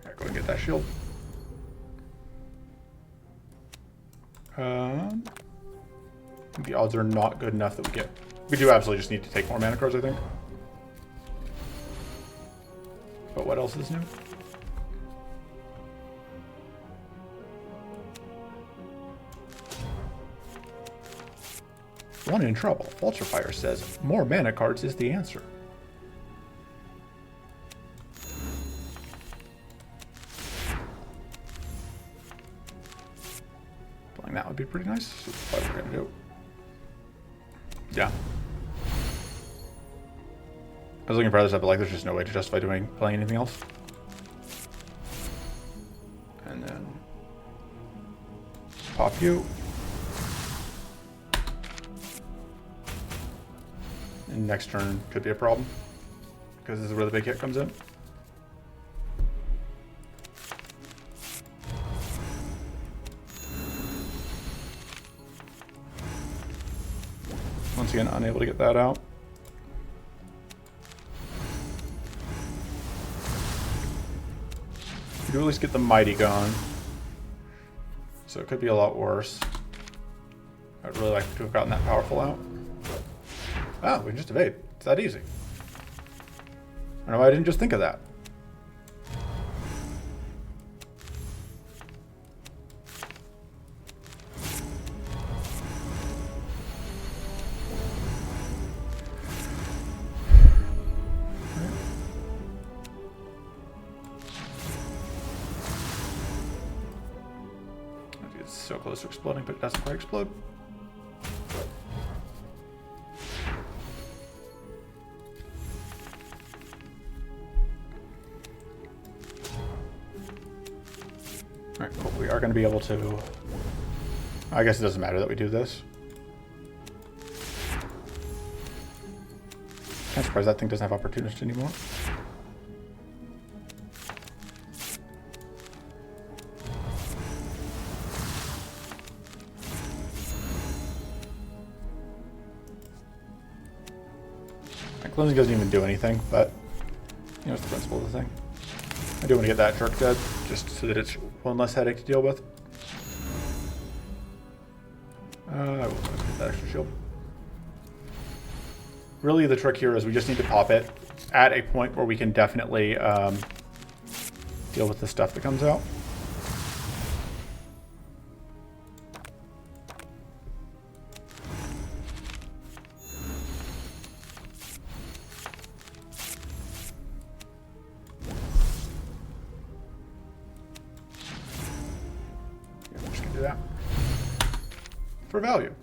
I go and get that shield. The odds are not good enough that we get. We do absolutely just need to take more mana cards, I think. But what else is new? One in trouble. Vulturefire says more mana cards is the answer. Playing that would be pretty nice. So that's what we're gonna do. Yeah. I was looking for other stuff, but like there's just no way to justify playing anything else. And then pop you. And next turn could be a problem, because this is where the big hit comes in. Once again, unable to get that out. You do at least get the Mighty gone, so it could be a lot worse. I'd really like to have gotten that powerful out. Oh, we can just evade. It's that easy. I don't know why I didn't just think of that. It's so close to exploding, but it doesn't quite explode. Alright, cool. We are going to be able to... I guess it doesn't matter that we do this. I'm surprised that thing doesn't have opportunist anymore. Cleansing doesn't even do anything, but you know, it's the principle of the thing. I do want to get that jerk dead, just so that it's one less headache to deal with. I will get that extra shield. Really, the trick here is we just need to pop it at a point where we can definitely deal with the stuff that comes out. I'm just gonna do that for value.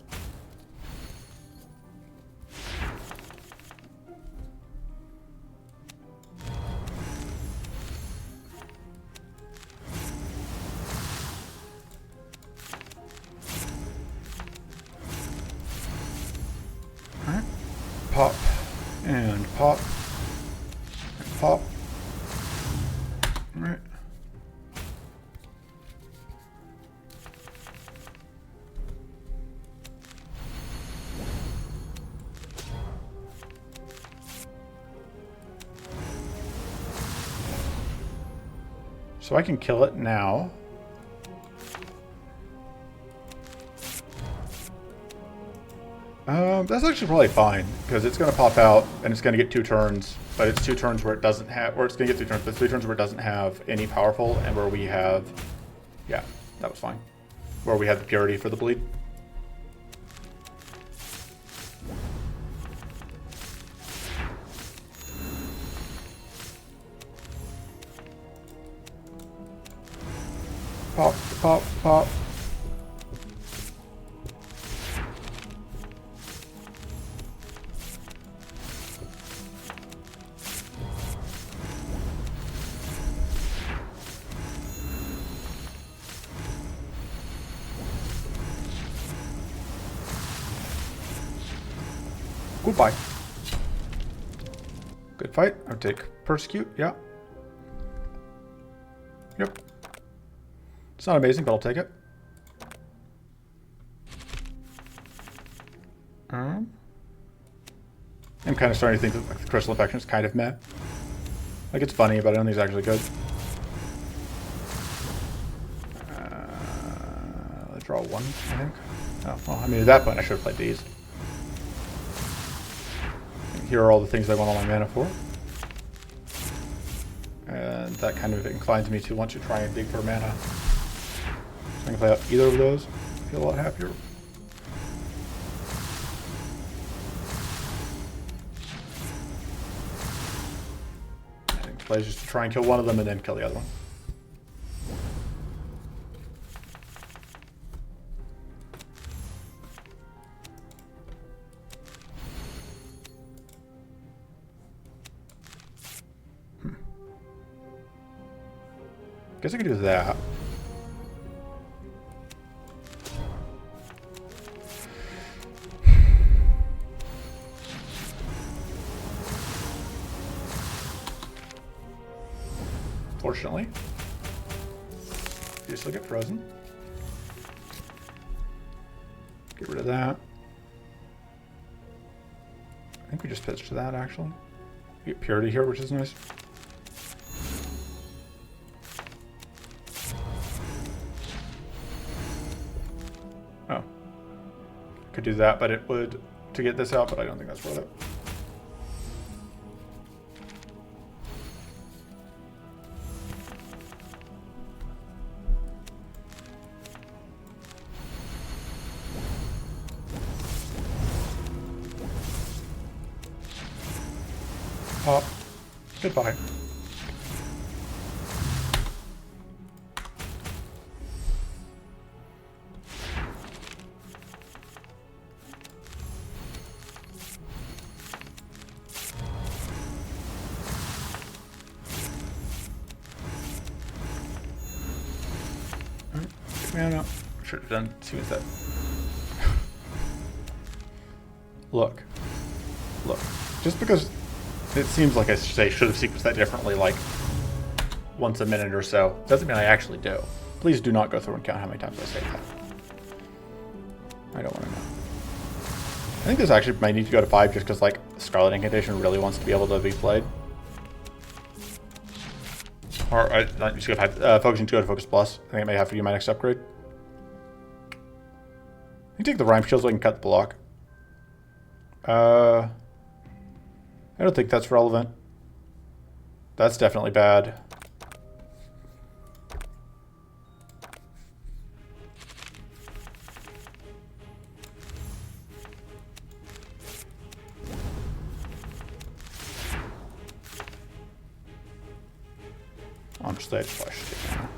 Pop and pop and pop. All right. So I can kill it now. That's actually probably fine, because it's going to pop out and it's going to get 2 turns, but it's 2 turns where it doesn't have, or it's going to get 3 turns, but 3 turns where it doesn't have any powerful, and where we have, yeah, that was fine. Where we have the purity for the bleed. Pop, pop, pop. Goodbye. Good fight. I'll take Persecute, yeah. Yep. It's not amazing, but I'll take it. I'm kind of starting to think that the Crystal Infection is kind of meh. Like, it's funny, but I don't think it's actually good. Let's draw 1, I think. Oh, well, I mean, at that point, I should have played these. Here are all the things I want all my mana for. And that kind of inclines me to want to try and dig for mana. So I can play out either of those. Feel a lot happier. I think the play is just to try and kill one of them and then kill the other one. Guess I could do that. Fortunately, you still get frozen. Get rid of that. I think we just pitched to that actually. We get purity here, which is nice. Oh. Could do that, but it would to get this out, but I don't think that's worth it. Pop. Goodbye. Man, should have done 2 instead. Look. Just because it seems like I should have sequenced that differently, like once a minute or so, doesn't mean I actually do. Please do not go through and count how many times I say that. I don't want to know. I think this actually might need to go to 5 just because, like, Scarlet Incantation really wants to be able to be played. Or, not just go to 5. Focusing to go to Focus Plus. I think I may have to do my next upgrade. I can take the Rhyme Shield so I can cut the block. I don't think that's relevant. That's definitely bad. Honestly, I just probably should take that.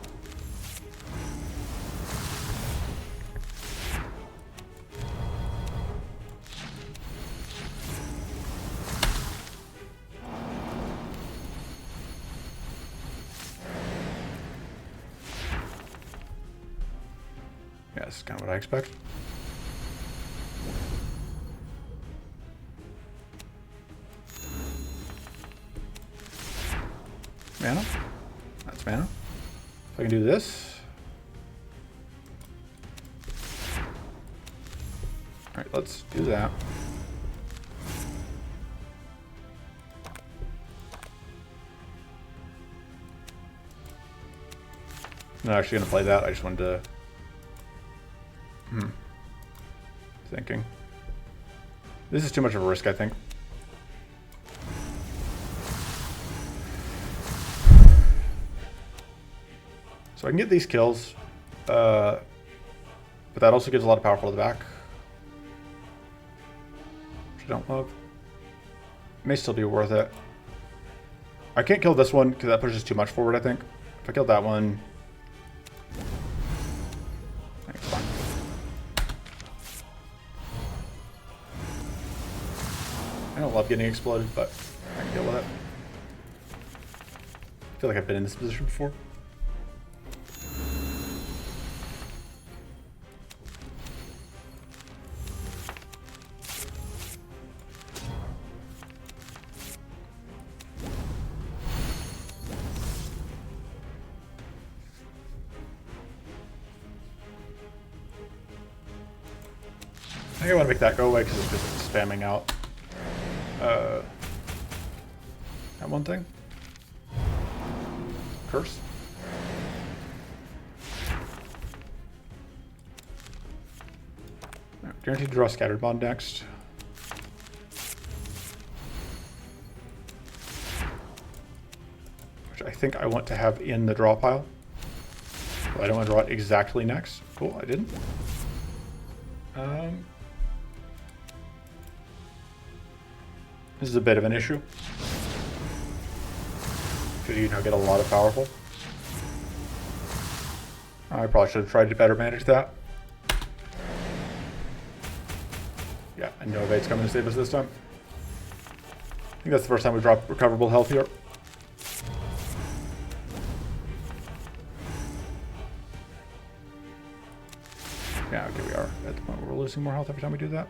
Yeah, this is kind of what I expect. Mana? That's mana. If I can do this. Alright, let's do that. I'm not actually going to play that. I just wanted to... Thinking. This is too much of a risk, I think. So I can get these kills, but that also gives a lot of power for the back, which I don't love. May still be worth it. I can't kill this one because that pushes too much forward, I think. If I kill that one... It's fine. I don't love getting exploded, but I can deal with it. I feel like I've been in this position before. I think I want to make that go away because it's just spamming out that one thing. Curse. Right, guaranteed to draw Scattered Bond next. Which I think I want to have in the draw pile. Well, I don't want to draw it exactly next. Cool, I didn't. This is a bit of an issue. Because you get a lot of powerful. I probably should have tried to better manage that. Yeah, I know Evade's coming to save us this time. I think that's the first time we dropped recoverable health here. Yeah, okay, we are at the point where we're losing more health every time we do that.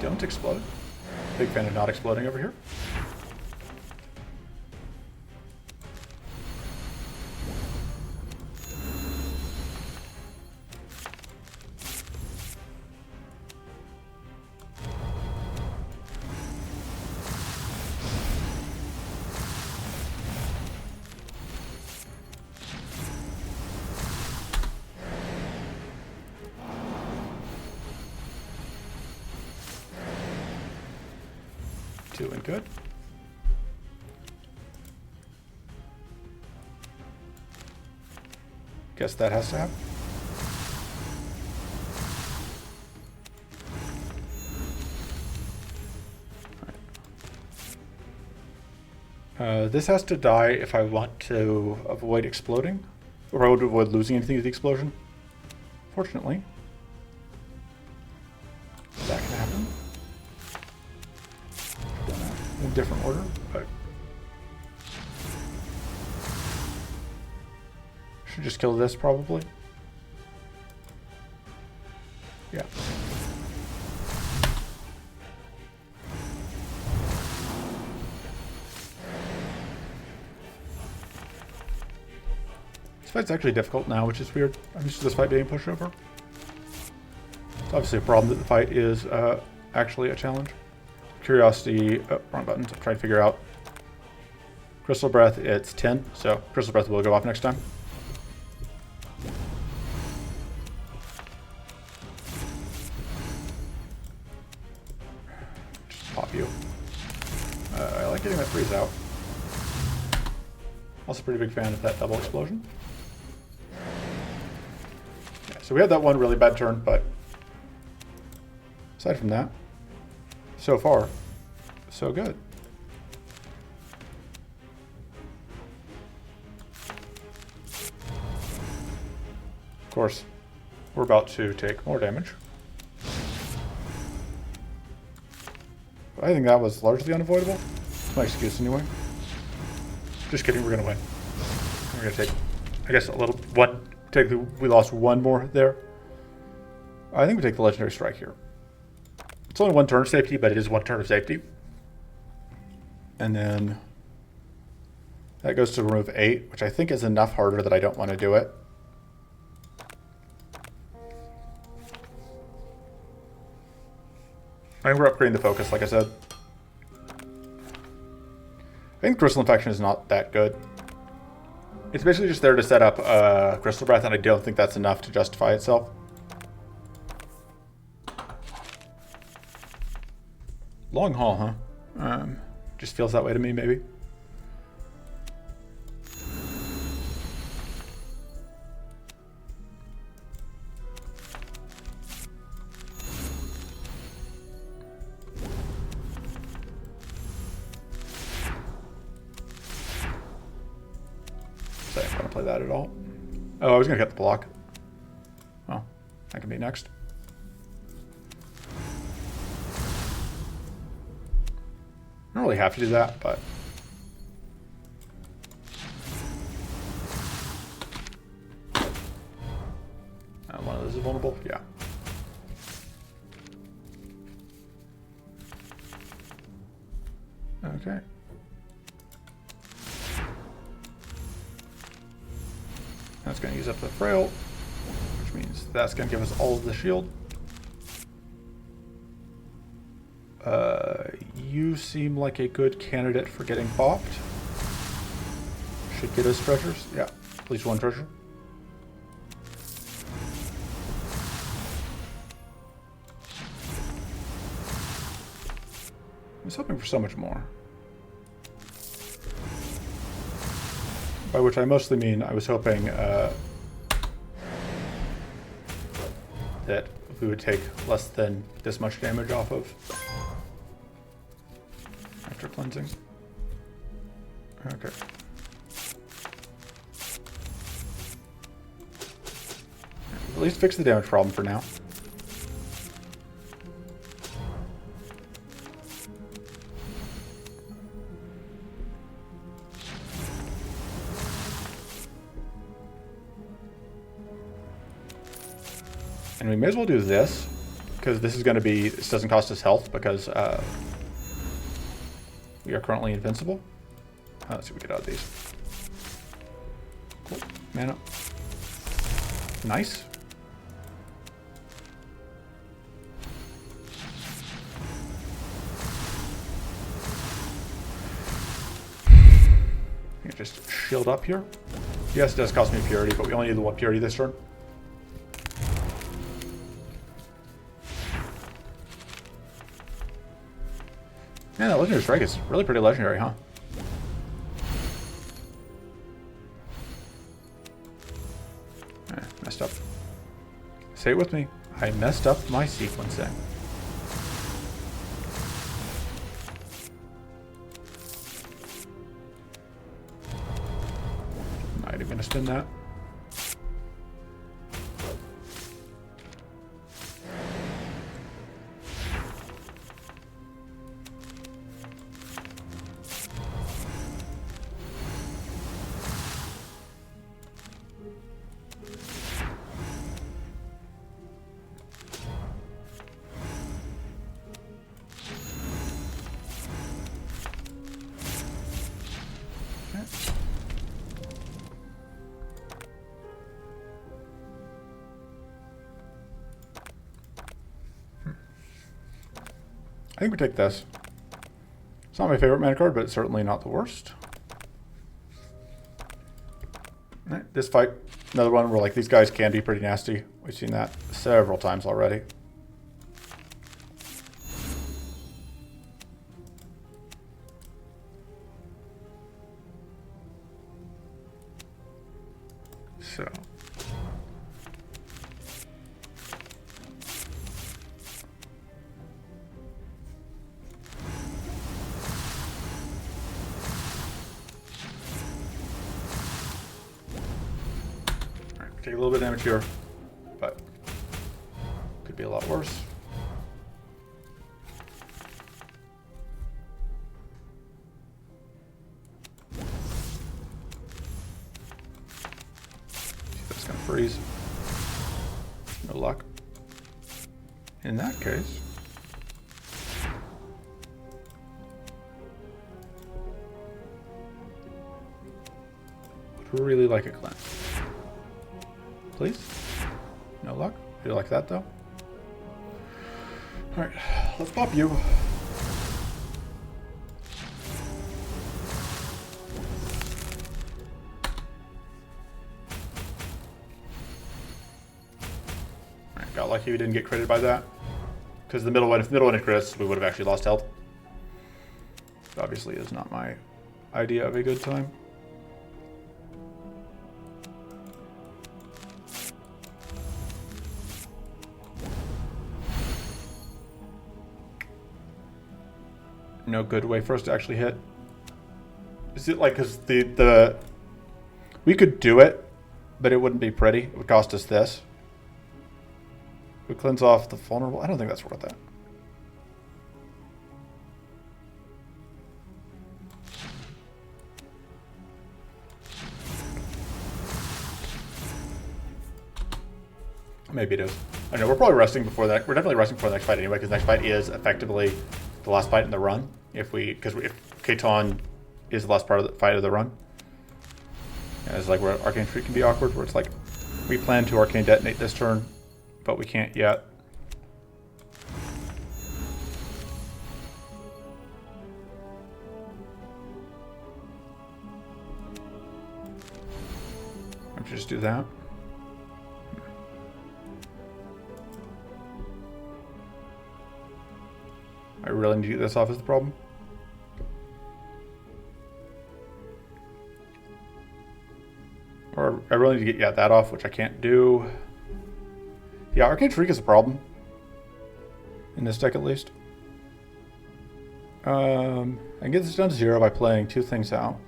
Don't explode. Big fan of not exploding over here. Doing good. Guess that has to happen. This has to die if I want to avoid exploding, or I would avoid losing anything to the explosion. Fortunately, that can happen. In different order, but should just kill this probably. Yeah. This fight's actually difficult now, which is weird. I'm used to this fight being pushed over. It's obviously a problem that the fight is actually a challenge. Curiosity, oh, wrong buttons. I'm trying to figure out. Crystal Breath, it's 10, so Crystal Breath will go off next time. Just pop you. I like getting my freeze out. Also pretty big fan of that double explosion. Yeah, so we had that one really bad turn, but aside from that, so far, so good. Of course, we're about to take more damage. But I think that was largely unavoidable. That's my excuse anyway. Just kidding, we're gonna win. We're gonna take, I guess, a little one. Technically, we lost one more there. I think we take the Legendary Strike here. It's only one turn of safety, but it is one turn of safety. And then that goes to remove 8, which I think is enough harder that I don't want to do it. I think we're upgrading the focus, like I said. I think Crystal Infection is not that good. It's basically just there to set up Crystal Breath, and I don't think that's enough to justify itself. Long haul, huh? Just feels that way to me, maybe. So I don't want to play that at all. Oh, I was going to get the block. Well, that can be next. I don't really have to do that, but one of those is vulnerable. Yeah. Okay. That's going to use up the frail, which means that's going to give us all of the shield. You seem like a good candidate for getting popped. Should get us treasures. Yeah, at least one treasure. I was hoping for so much more. By which I mostly mean I was hoping that we would take less than this much damage off of after cleansing. Okay. At least fix the damage problem for now. And we may as well do this, because this is going to be, this doesn't cost us health, because we are currently invincible. Let's see what we get out of these. Cool. Mana. Nice. Just shield up here. Yes, it does cost me purity, but we only need the one purity this turn. Man, that Legendary Strike is really pretty legendary, huh? Messed up. Say it with me. I messed up my sequencing. Not even gonna spin that. I think we take this. It's not my favorite mana card, but it's certainly not the worst. All right, this fight, another one where like these guys can be pretty nasty. We've seen that several times already. So. Take a little bit of damage here, but could be a lot worse. See if that's gonna freeze. No luck. In that case, would really like a cleanse. Please? No luck? Do you like that though? Alright, let's pop you. Alright, got lucky we didn't get critted by that. Because if the middle one had crits, we would have actually lost health. Which obviously is not my idea of a good time. No good way for us to actually hit. Is it like, because we could do it, but it wouldn't be pretty. It would cost us this. We cleanse off the vulnerable. I don't think that's worth it. Maybe it is. I know we're probably resting before that. We're definitely resting before the next fight anyway, because the next fight is effectively the last fight in the run. If Katon is the last part of the fight of the run. Yeah, it's like where Arcane Shriek can be awkward, where it's like we plan to Arcane Detonate this turn, but we can't yet. Why don't you just do that? I really need to get this off is the problem. Or I really need to get that off, which I can't do. Yeah, Arcane Shriek is a problem. In this deck at least. I can get this down to 0 by playing 2 things out.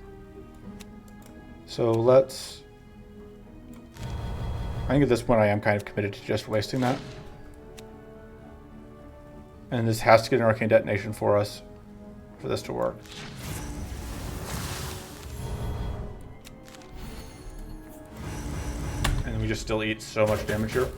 So let's... I think at this point I am kind of committed to just wasting that. And this has to get an Arcane Detonation for us, for this to work. And we just still eat so much damage here.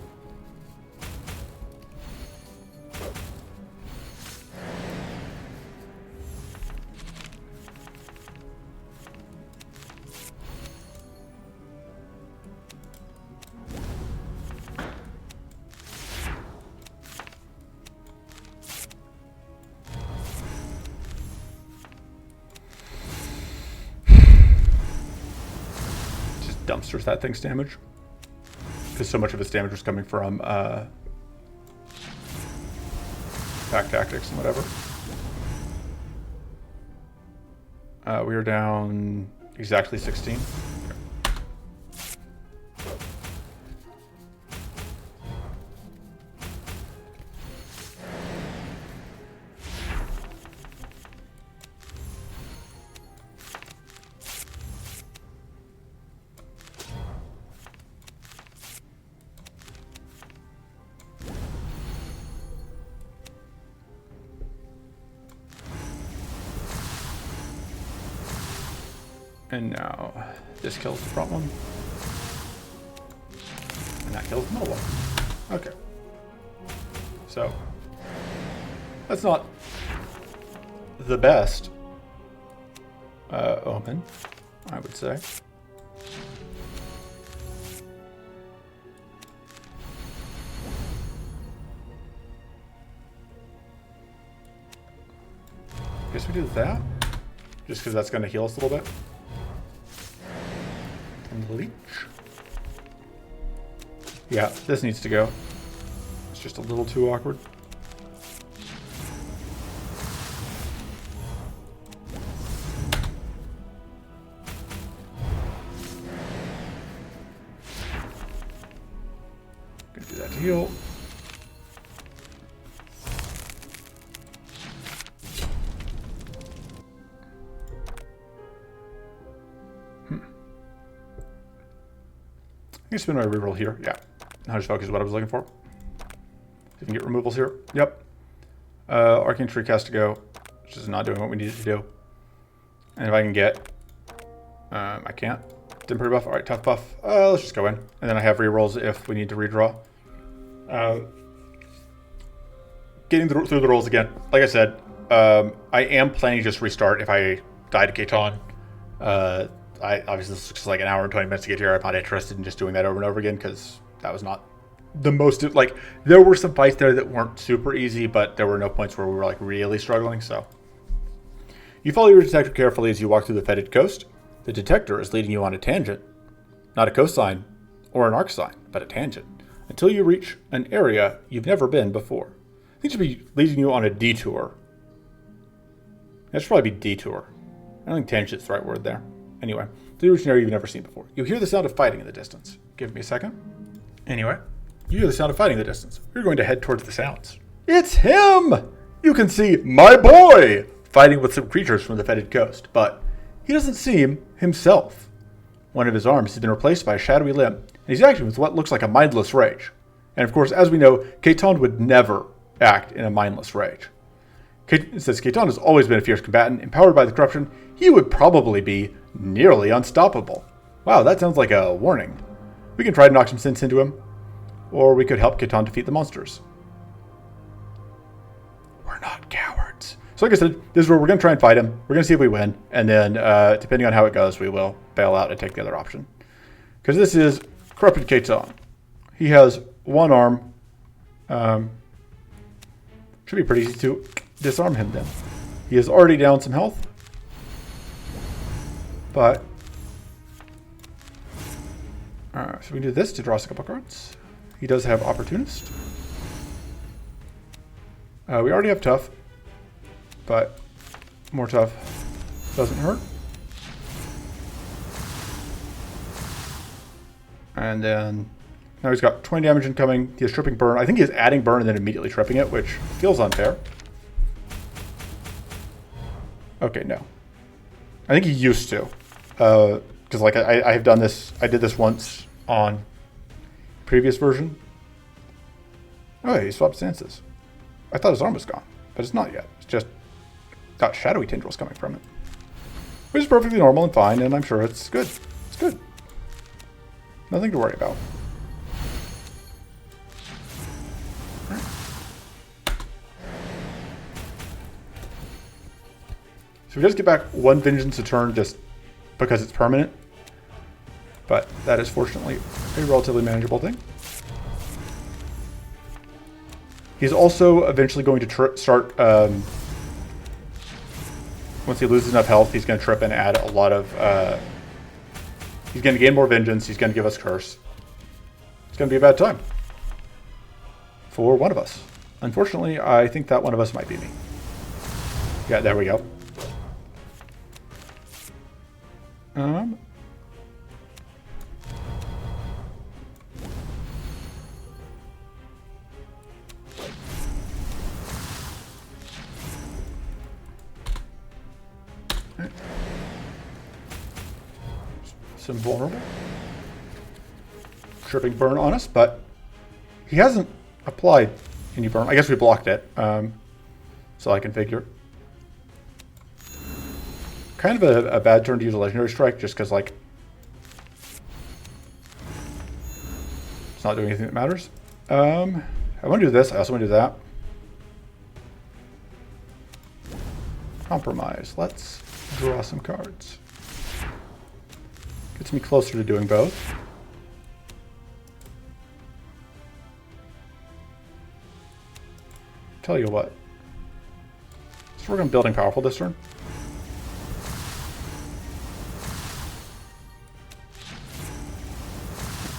Dumpsters that thing's damage, because so much of its damage was coming from pack tactics and whatever. We are down exactly 16. And now this kills the front one. And that kills the middle one. Okay. So that's not the best omen, I would say. guess we do that. Just because that's going to heal us a little bit. And the leech. Yeah, this needs to go. It's just a little too awkward. Gonna do that to heal. I'm gonna spin my reroll here. Yeah. Hunter's Focus is what I was looking for. See if we can get removals here. Yep. Arcane Shriek has to go. Which is not doing what we needed to do. And if I can get... I can't. Temporary buff. Alright, tough buff. Let's just go in. And then I have rerolls if we need to redraw. Getting through the rolls again. Like I said, I am planning to just restart if I die to Katon. Obviously this looks like an hour and 20 minutes to get here. I'm not interested in just doing that over and over again because that was not the most, like, there were some fights there that weren't super easy, but there were no points where we were like really struggling. So you follow your detector carefully as you walk through the fetid coast. The detector is leading you on a tangent, not a coastline or an arc sign, but a tangent, until you reach an area you've never been before. I think it should be leading you on a detour. That should probably be detour. I don't think tangent's the right word there. Anyway, the reach an area you've never seen before. You hear the sound of fighting in the distance. Give me a second. Anyway, you hear the sound of fighting in the distance. You're going to head towards the sounds. It's him! You can see my boy fighting with some creatures from the fetid coast, but he doesn't seem himself. One of his arms has been replaced by a shadowy limb, and he's acting with what looks like a mindless rage. And of course, as we know, Katon would never act in a mindless rage. Since Katon has always been a fierce combatant, empowered by the corruption, he would probably be nearly unstoppable. Wow, that sounds like a warning. We can try to knock some sense into him, or we could help Katon defeat the monsters. We're not cowards. So like I said, this is where we're going to try and fight him. We're going to see if we win, and then depending on how it goes, we will bail out and take the other option. Because this is Corrupted Katon. He has one arm. Should be pretty easy to disarm him then. He is already down some health. But so we do this to draw us a couple cards. He does have Opportunist. We already have Tough, but more Tough doesn't hurt. And then now he's got 20 damage incoming. He has Tripping Burn. I think he is adding Burn and then immediately tripping it, which feels unfair. Okay, no. I think he used to. Because like I have done this, I did this once on previous version. Oh, he swapped stances. I thought his arm was gone, but it's not yet. It's just got shadowy tendrils coming from it, which is perfectly normal and fine, and I'm sure it's good. It's good. Nothing to worry about. All right. So he does get back one vengeance a turn just because it's permanent, but that is fortunately a relatively manageable thing. He's also eventually going to start, once he loses enough health, he's going to trip and add a lot of, he's going to gain more vengeance, he's going to give us curse. It's going to be a bad time for one of us. Unfortunately, I think that one of us might be me. Yeah, there we go. Some vulnerable. Tripping Burn on us, but he hasn't applied any burn. I guess we blocked it, so I can figure. Kind of a bad turn to use a Legendary Strike, just because, like, it's not doing anything that matters. I want to do this. I also want to do that. Compromise. Let's draw some cards. Gets me closer to doing both. Tell you what. Let's work on building powerful this turn.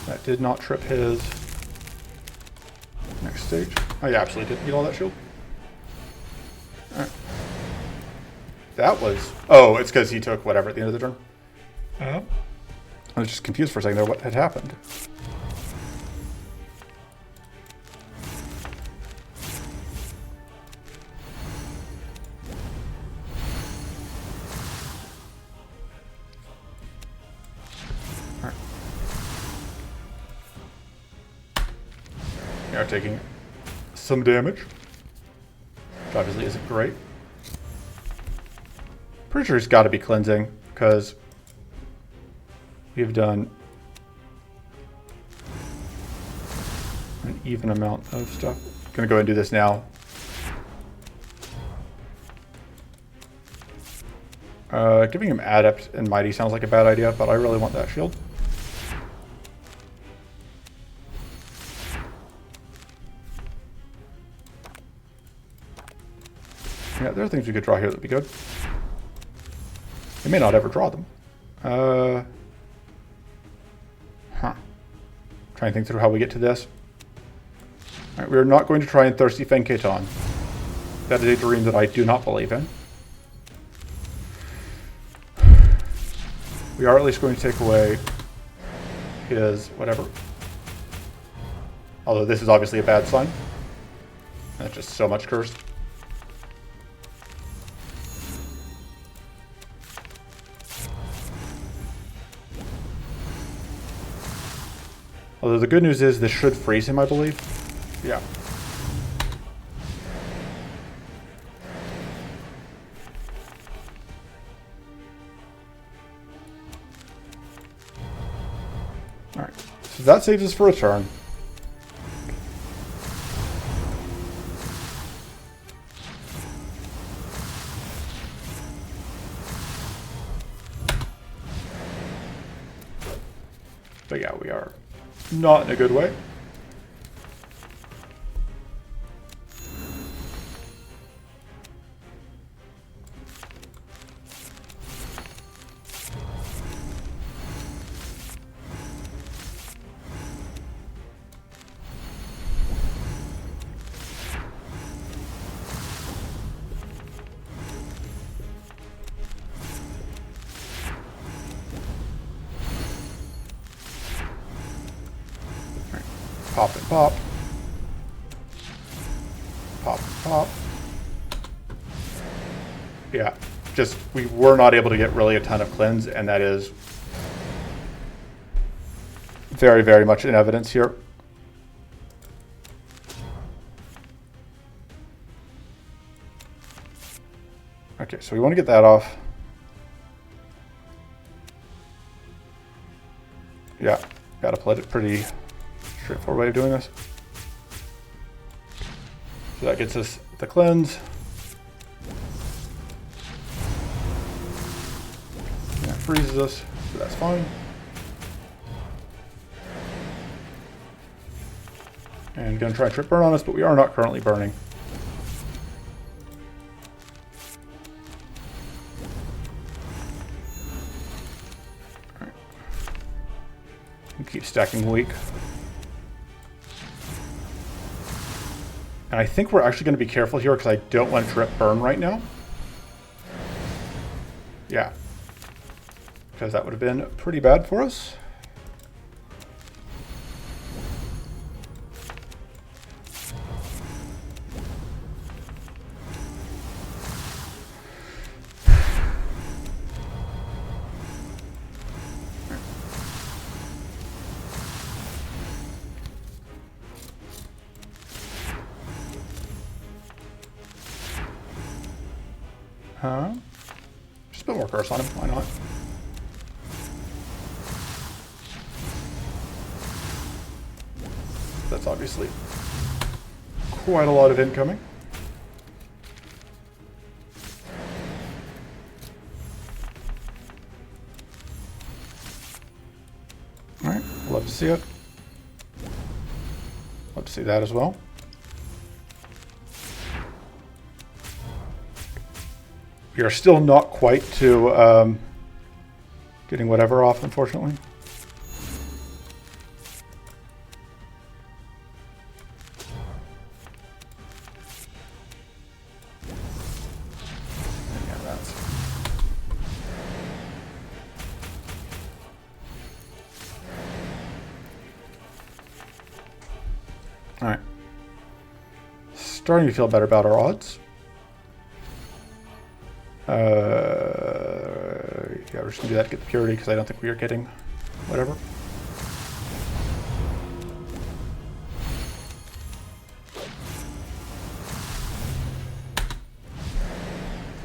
That did not trip his next stage. Oh yeah, absolutely did. Need all that shield. Alright. That was... Oh, it's because he took whatever at the end of the turn. I was just confused for a second there what had happened. Alright. We are taking some damage, which obviously isn't great. Pretty sure he's got to be cleansing, because we've done an even amount of stuff. Gonna go ahead and do this now. Giving him Adept and Mighty sounds like a bad idea, but I really want that shield. Yeah, there are things we could draw here that'd be good. We may not ever draw them. Trying to think through how we get to this. Alright, we are not going to try and Thirsty Fang Keton. That is a dream that I do not believe in. We are at least going to take away his whatever. Although this is obviously a bad sign. That's just so much cursed. Although the good news is this should freeze him, I believe. Yeah. Alright. So that saves us for a turn. But yeah, we are not in a good way. Pop and pop. Pop and pop. Yeah, just we were not able to get really a ton of cleanse, and that is very, very much in evidence here. Okay, so we want to get that off. Yeah, gotta play it pretty straightforward way of doing this. So that gets us the cleanse. That freezes us, so that's fine. And gonna try and trip burn on us, but we are not currently burning. All right. And keep stacking weak. And I think we're actually going to be careful here because I don't want to trip burn right now. Yeah. Because that would have been pretty bad for us. Just a bit more curse on him, why not? That's obviously quite a lot of incoming. Alright, love to see it. Love to see that as well. We are still not quite to getting whatever off, unfortunately. Yeah, that's... All right. Starting to feel better about our odds. Yeah, we're just gonna do that to get the purity because I don't think we are getting whatever.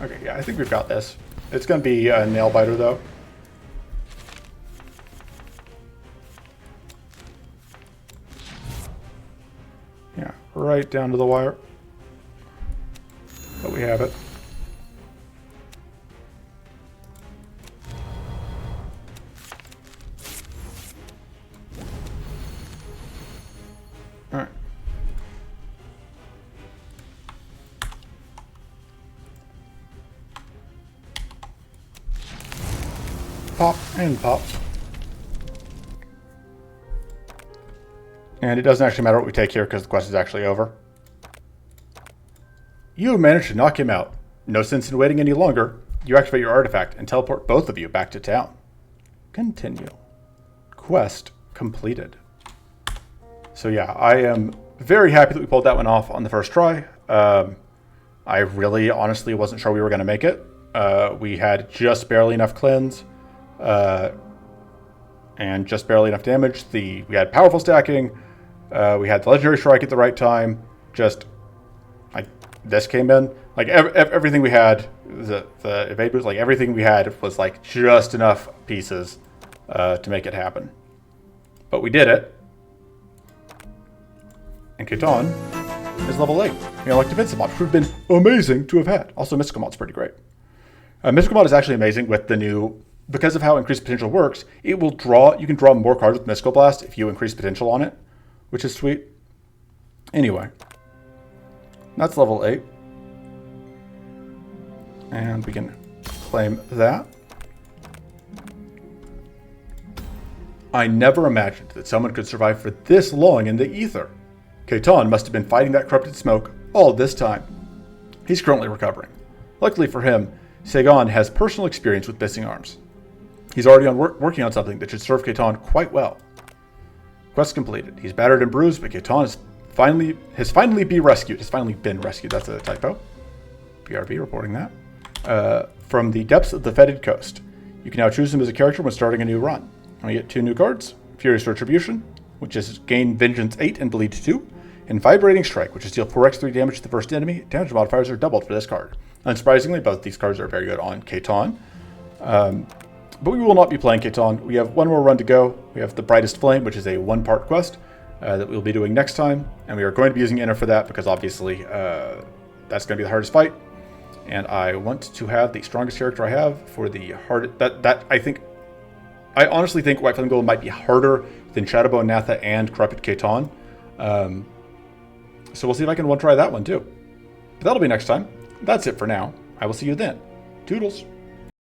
Okay, yeah, I think we've got this. It's gonna be a nail biter though. Yeah, right down to the wire. But we have it. All right. Pop and pop. And it doesn't actually matter what we take here because the quest is actually over. You have managed to knock him out. No sense in waiting any longer. You activate your artifact and teleport both of you back to town. Continue. Quest completed. So yeah, I am very happy that we pulled that one off on the first try. I really honestly wasn't sure we were going to make it. We had just barely enough cleanse and just barely enough damage. We had powerful stacking. We had the legendary strike at the right time. Just like this came in. Like everything we had, the evade boost, like everything we had was like just enough pieces to make it happen. But we did it. And Khitan is level 8. You know, like defensive mod, which would have been amazing to have had. Also, mystical mod's pretty great. Mystical mod is actually amazing with the new, because of how increased potential works, it will draw, you can draw more cards with Mystical Blast if you increase potential on it, which is sweet. Anyway, that's level 8. And we can claim that. I never imagined that someone could survive for this long in the ether. Khitan must have been fighting that corrupted smoke all this time. He's currently recovering. Luckily for him, Sagan has personal experience with missing arms. He's already working on something that should serve Khitan quite well. Quest completed. He's battered and bruised, but Khitan has finally been rescued. Has finally been rescued. That's a typo. PRV reporting that. From the depths of the fetid coast. You can now choose him as a character when starting a new run. We get 2 new cards. Furious Retribution, which is gain Vengeance 8 and Bleed 2. And Vibrating Strike, which is deal 4x3 damage to the first enemy. Damage modifiers are doubled for this card. Unsurprisingly, both these cards are very good on Khitan. But we will not be playing Khitan. We have one more run to go. We have the Brightest Flame, which is a 1-part quest that we'll be doing next time. And we are going to be using Inner for that because obviously that's going to be the hardest fight. And I want to have the strongest character I have for the hard. I honestly think White Flame Golem might be harder than Shadowbone Natha and Corrupted Khitan. So we'll see if I can try that one too. But that'll be next time. That's it for now. I will see you then. Toodles.